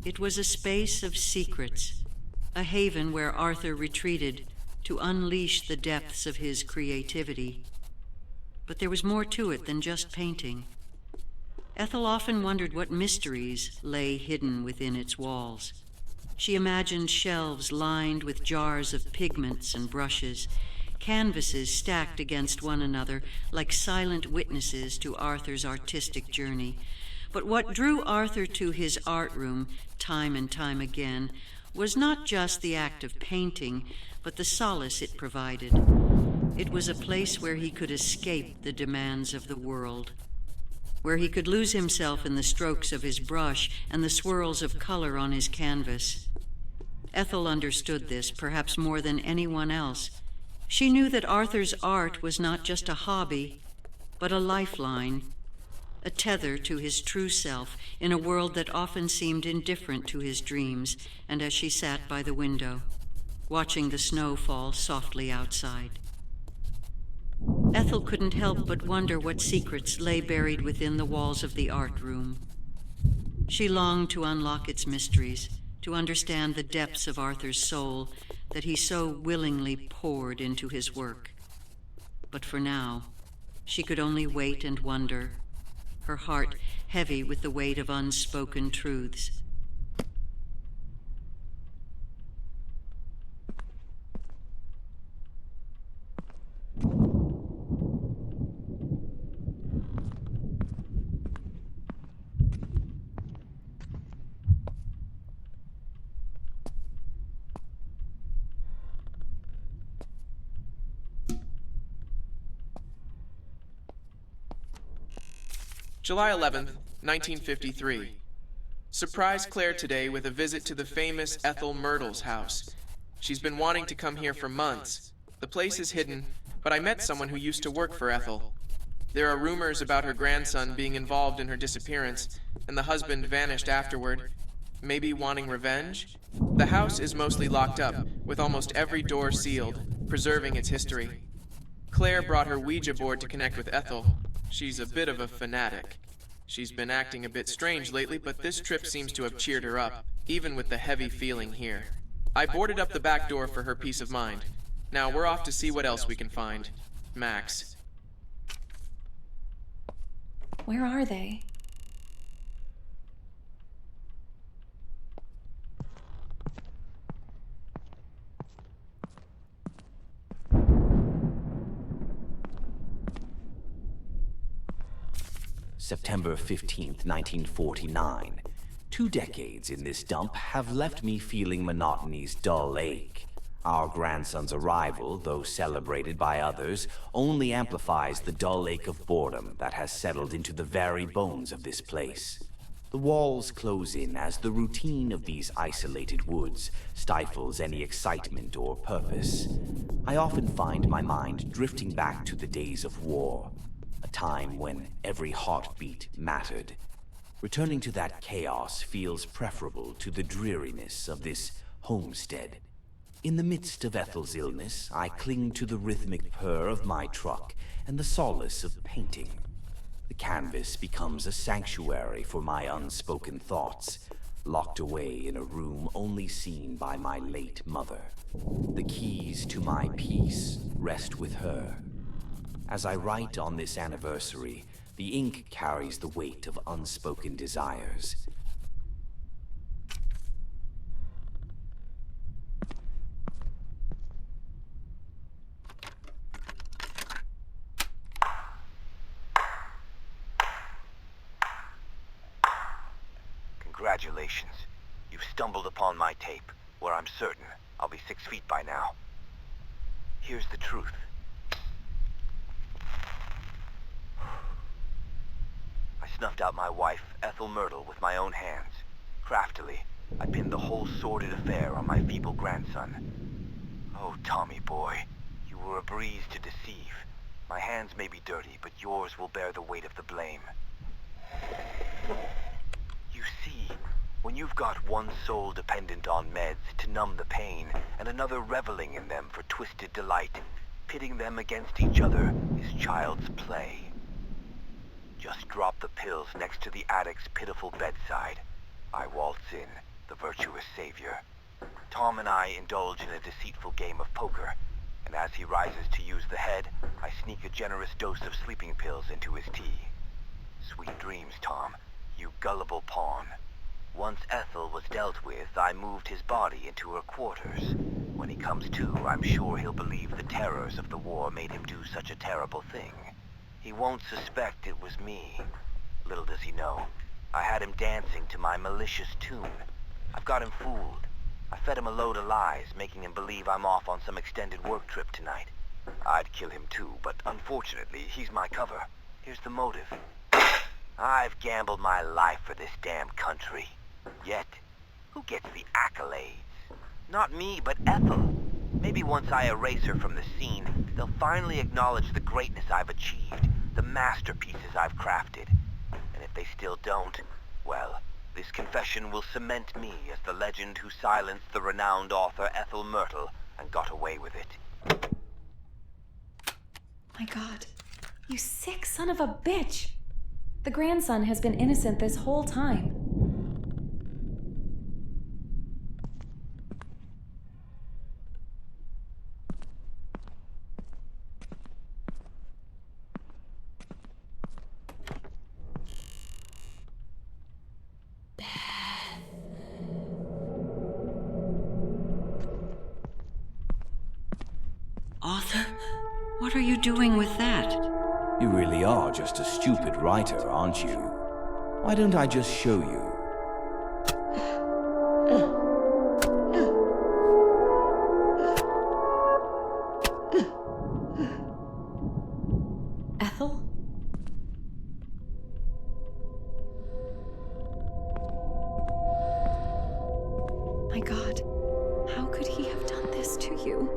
It was a space of secrets, a haven where Arthur retreated to unleash the depths of his creativity. But there was more to it than just painting. Ethel often wondered what mysteries lay hidden within its walls. She imagined shelves lined with jars of pigments and brushes, canvases stacked against one another like silent witnesses to Arthur's artistic journey. But what drew Arthur to his art room time and time again was not just the act of painting, but the solace it provided. It was a place where he could escape the demands of the world, where he could lose himself in the strokes of his brush and the swirls of color on his canvas. Ethel understood this, perhaps more than anyone else. She knew that Arthur's art was not just a hobby, but a lifeline, a tether to his true self in a world that often seemed indifferent to his dreams. And as she sat by the window, watching the snow fall softly outside, Ethel couldn't help but wonder what secrets lay buried within the walls of the art room. She longed to unlock its mysteries, to understand the depths of Arthur's soul that he so willingly poured into his work. But for now, she could only wait and wonder, her heart heavy with the weight of unspoken truths. July 11th, 1953. Surprised Claire today with a visit to the famous Ethel Myrtle's house. She's been wanting to come here for months. The place is hidden, but I met someone who used to work for Ethel. There are rumors about her grandson being involved in her disappearance, and the husband vanished afterward, maybe wanting revenge. The house is mostly locked up, with almost every door sealed, preserving its history. Claire brought her Ouija board to connect with Ethel. She's a bit of a fanatic. She's been acting a bit strange lately, but this trip seems to have cheered her up, even with the heavy feeling here. I boarded up the back door for her peace of mind. Now we're off to see what else we can find. Max. Where are they? September 15th, 1949. 2 decades in this dump have left me feeling monotony's dull ache. Our grandson's arrival, though celebrated by others, only amplifies the dull ache of boredom that has settled into the very bones of this place. The walls close in as the routine of these isolated woods stifles any excitement or purpose. I often find my mind drifting back to the days of war, a time when every heartbeat mattered. Returning to that chaos feels preferable to the dreariness of this homestead. In the midst of Ethel's illness, I cling to the rhythmic purr of my truck and the solace of painting. The canvas becomes a sanctuary for my unspoken thoughts, locked away in a room only seen by my late mother. The keys to my peace rest with her. As I write on this anniversary, the ink carries the weight of unspoken desires. Congratulations. You've stumbled upon my tape, where I'm certain I'll be 6 feet by now. Here's the truth. I snuffed out my wife, Ethel Myrtle, with my own hands. Craftily, I pinned the whole sordid affair on my feeble grandson. Oh, Tommy boy, you were a breeze to deceive. My hands may be dirty, but yours will bear the weight of the blame. You see, when you've got one soul dependent on meds to numb the pain, and another reveling in them for twisted delight, pitting them against each other is child's play. Just drop the pills next to the addict's pitiful bedside. I waltz in, the virtuous savior. Tom and I indulge in a deceitful game of poker, and as he rises to use the head, I sneak a generous dose of sleeping pills into his tea. Sweet dreams, Tom, you gullible pawn. Once Ethel was dealt with, I moved his body into her quarters. When he comes to, I'm sure he'll believe the terrors of the war made him do such a terrible thing. He won't suspect it was me. Little does he know, I had him dancing to my malicious tune. I've got him fooled. I fed him a load of lies, making him believe I'm off on some extended work trip tonight. I'd kill him too, but unfortunately, he's my cover. Here's the motive. I've gambled my life for this damn country. Yet, who gets the accolades? Not me, but Ethel. Maybe once I erase her from the scene, they'll finally acknowledge the greatness I've achieved, the masterpieces I've crafted. And if they still don't, well, this confession will cement me as the legend who silenced the renowned author Ethel Myrtle and got away with it. My God, you sick son of a bitch! The grandson has been innocent this whole time. Arthur, what are you doing with that? You really are just a stupid writer, aren't you? Why don't I just show you? Ethel? My God, how could he have done this to you?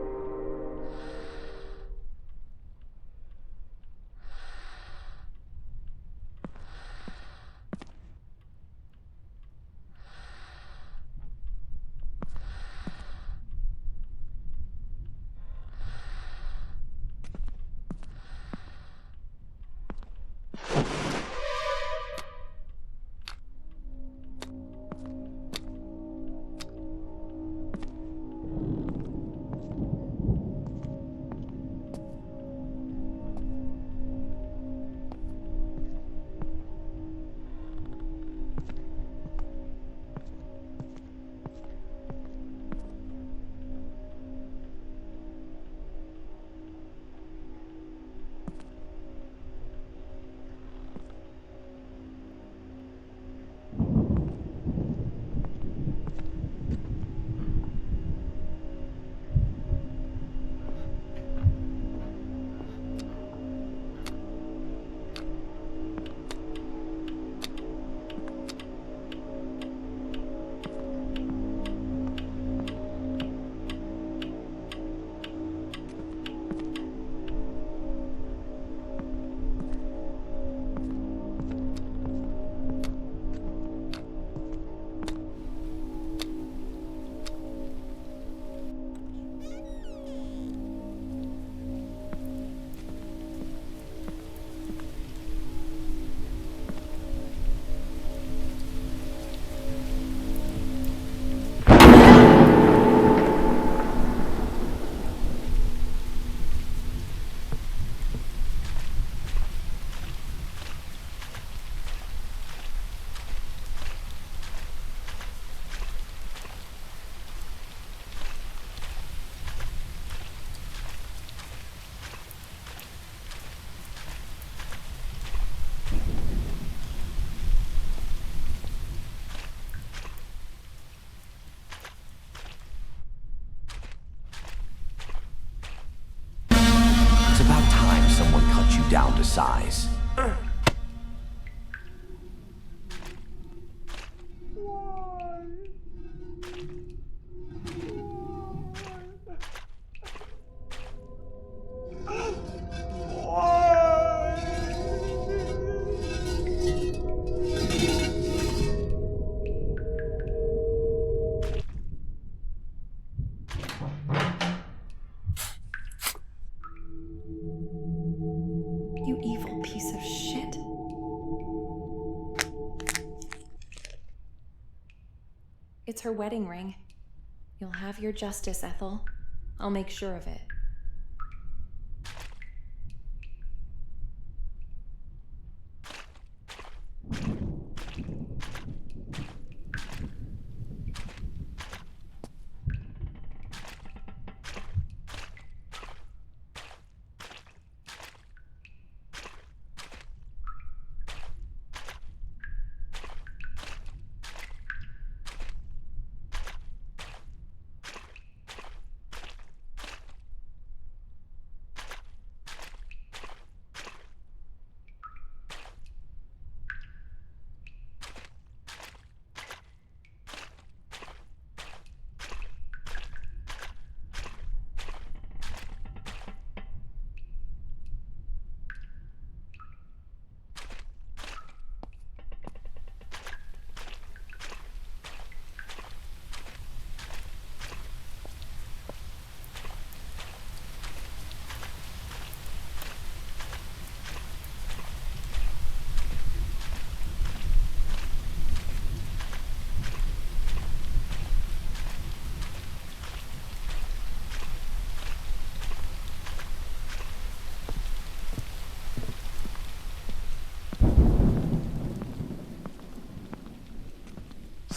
It's her wedding ring. You'll have your justice, Ethel. I'll make sure of it.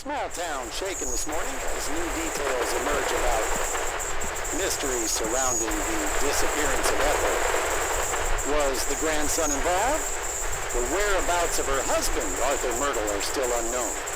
Small town shaken this morning as new details emerge about mysteries surrounding the disappearance of Ethel. Was the grandson involved? The whereabouts of her husband, Arthur Myrtle, are still unknown.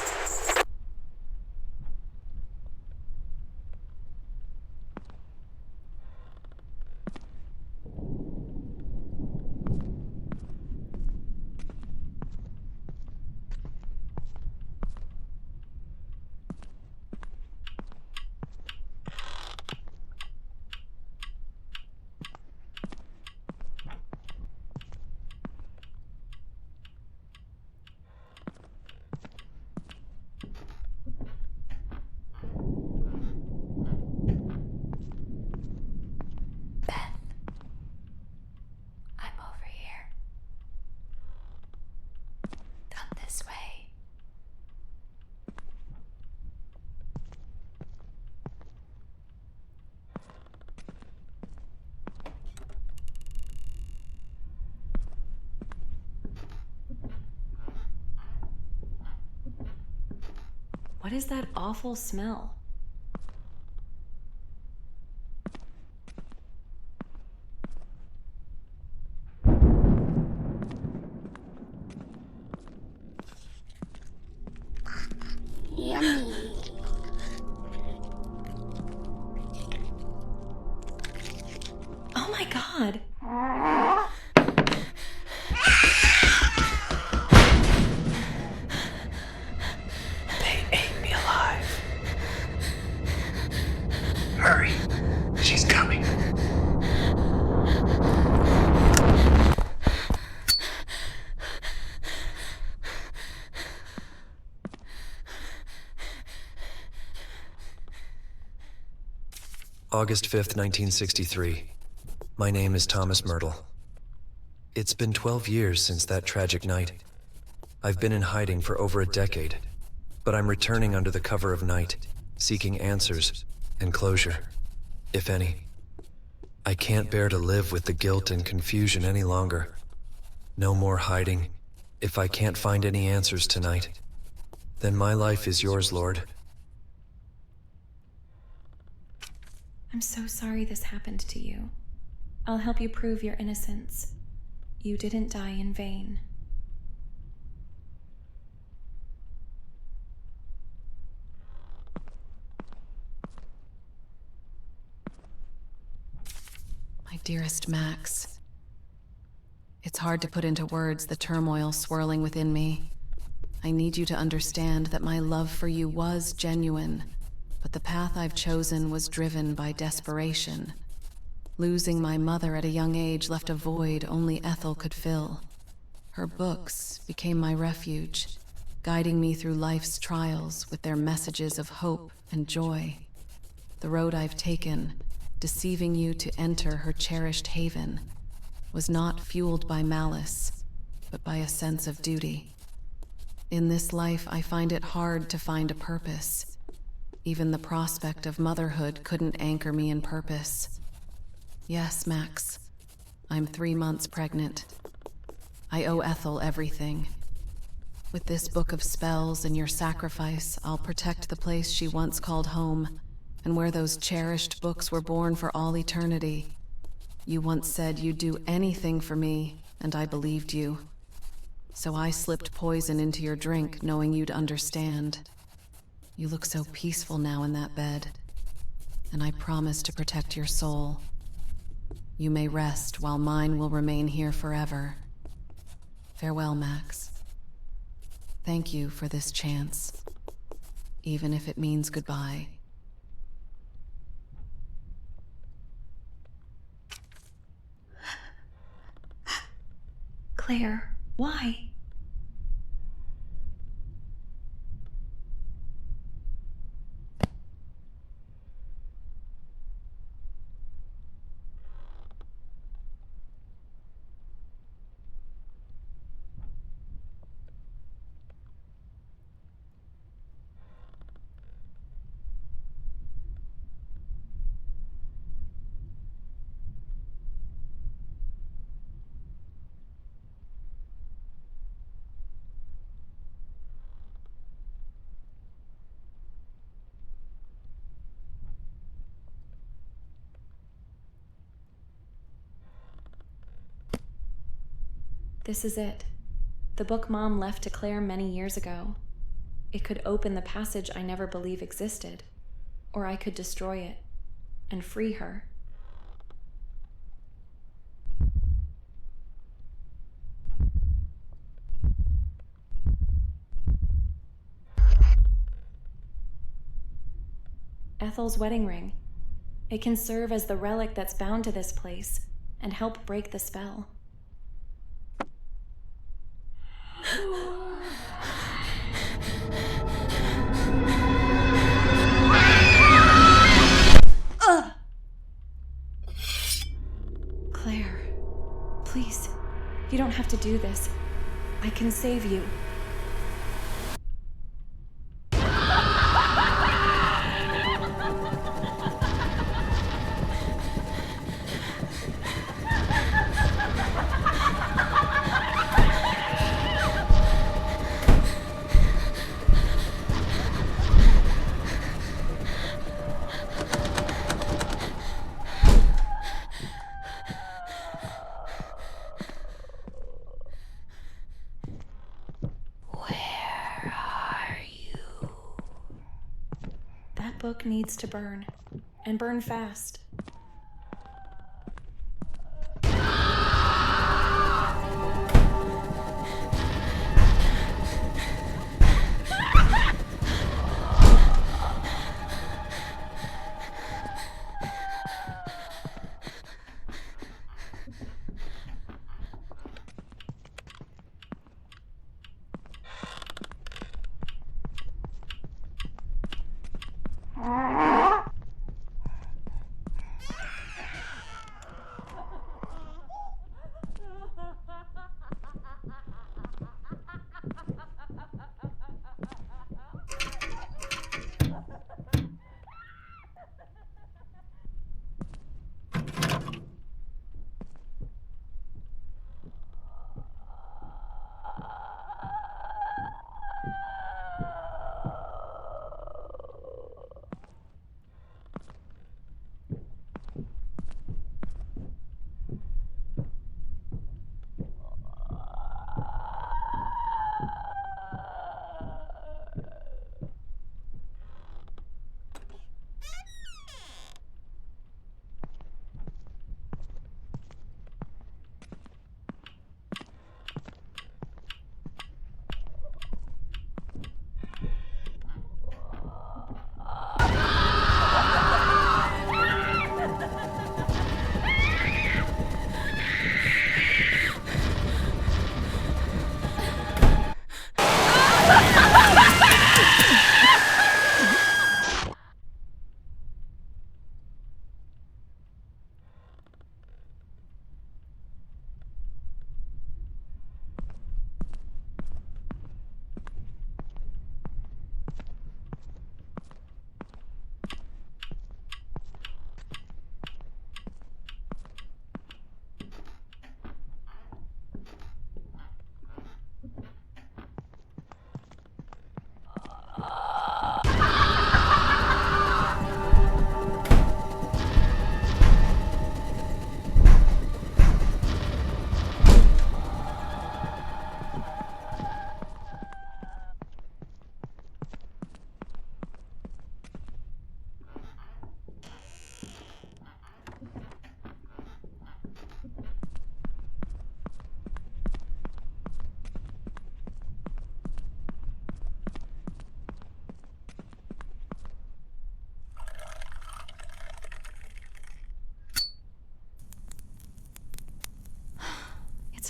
What is that awful smell? Yummy. Oh my God! Hurry. She's coming. August 5th, 1963. My name is Thomas Myrtle. It's been 12 years since that tragic night. I've been in hiding for over a decade, but I'm returning under the cover of night, seeking answers and closure, if any. I can't bear to live with the guilt and confusion any longer. No more hiding. If I can't find any answers tonight, then my life is yours, Lord. I'm so sorry this happened to you. I'll help you prove your innocence. You didn't die in vain. My dearest Max, it's hard to put into words the turmoil swirling within me. I need you to understand that my love for you was genuine, but the path I've chosen was driven by desperation. Losing my mother at a young age left a void only Ethel could fill. Her books became my refuge, guiding me through life's trials with their messages of hope and joy. The road I've taken, deceiving you to enter her cherished haven, was not fueled by malice, but by a sense of duty. In this life, I find it hard to find a purpose, Even the prospect of motherhood couldn't anchor me in purpose. Yes, Max, I'm 3 months pregnant. I owe Ethel everything. With this book of spells and your sacrifice, I'll protect the place she once called home, and where those cherished books were born for all eternity. You once said you'd do anything for me, and I believed you. So I slipped poison into your drink, knowing you'd understand. You look so peaceful now in that bed, and I promise to protect your soul. You may rest while mine will remain here forever. Farewell, Max. Thank you for this chance, even if it means goodbye. Claire, why? This is it. The book Mom left to Claire many years ago. It could open the passage I never believed existed, or I could destroy it and free her. Ethel's wedding ring. It can serve as the relic that's bound to this place and help break the spell. Claire, please, you don't have to do this. I can save you. That book needs to burn, and burn fast.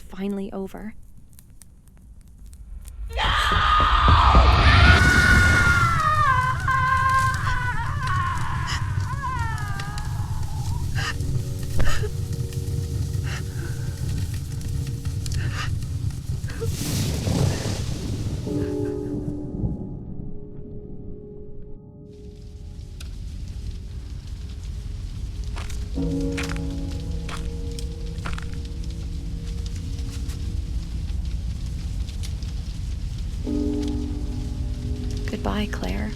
finally over. Goodbye, Claire.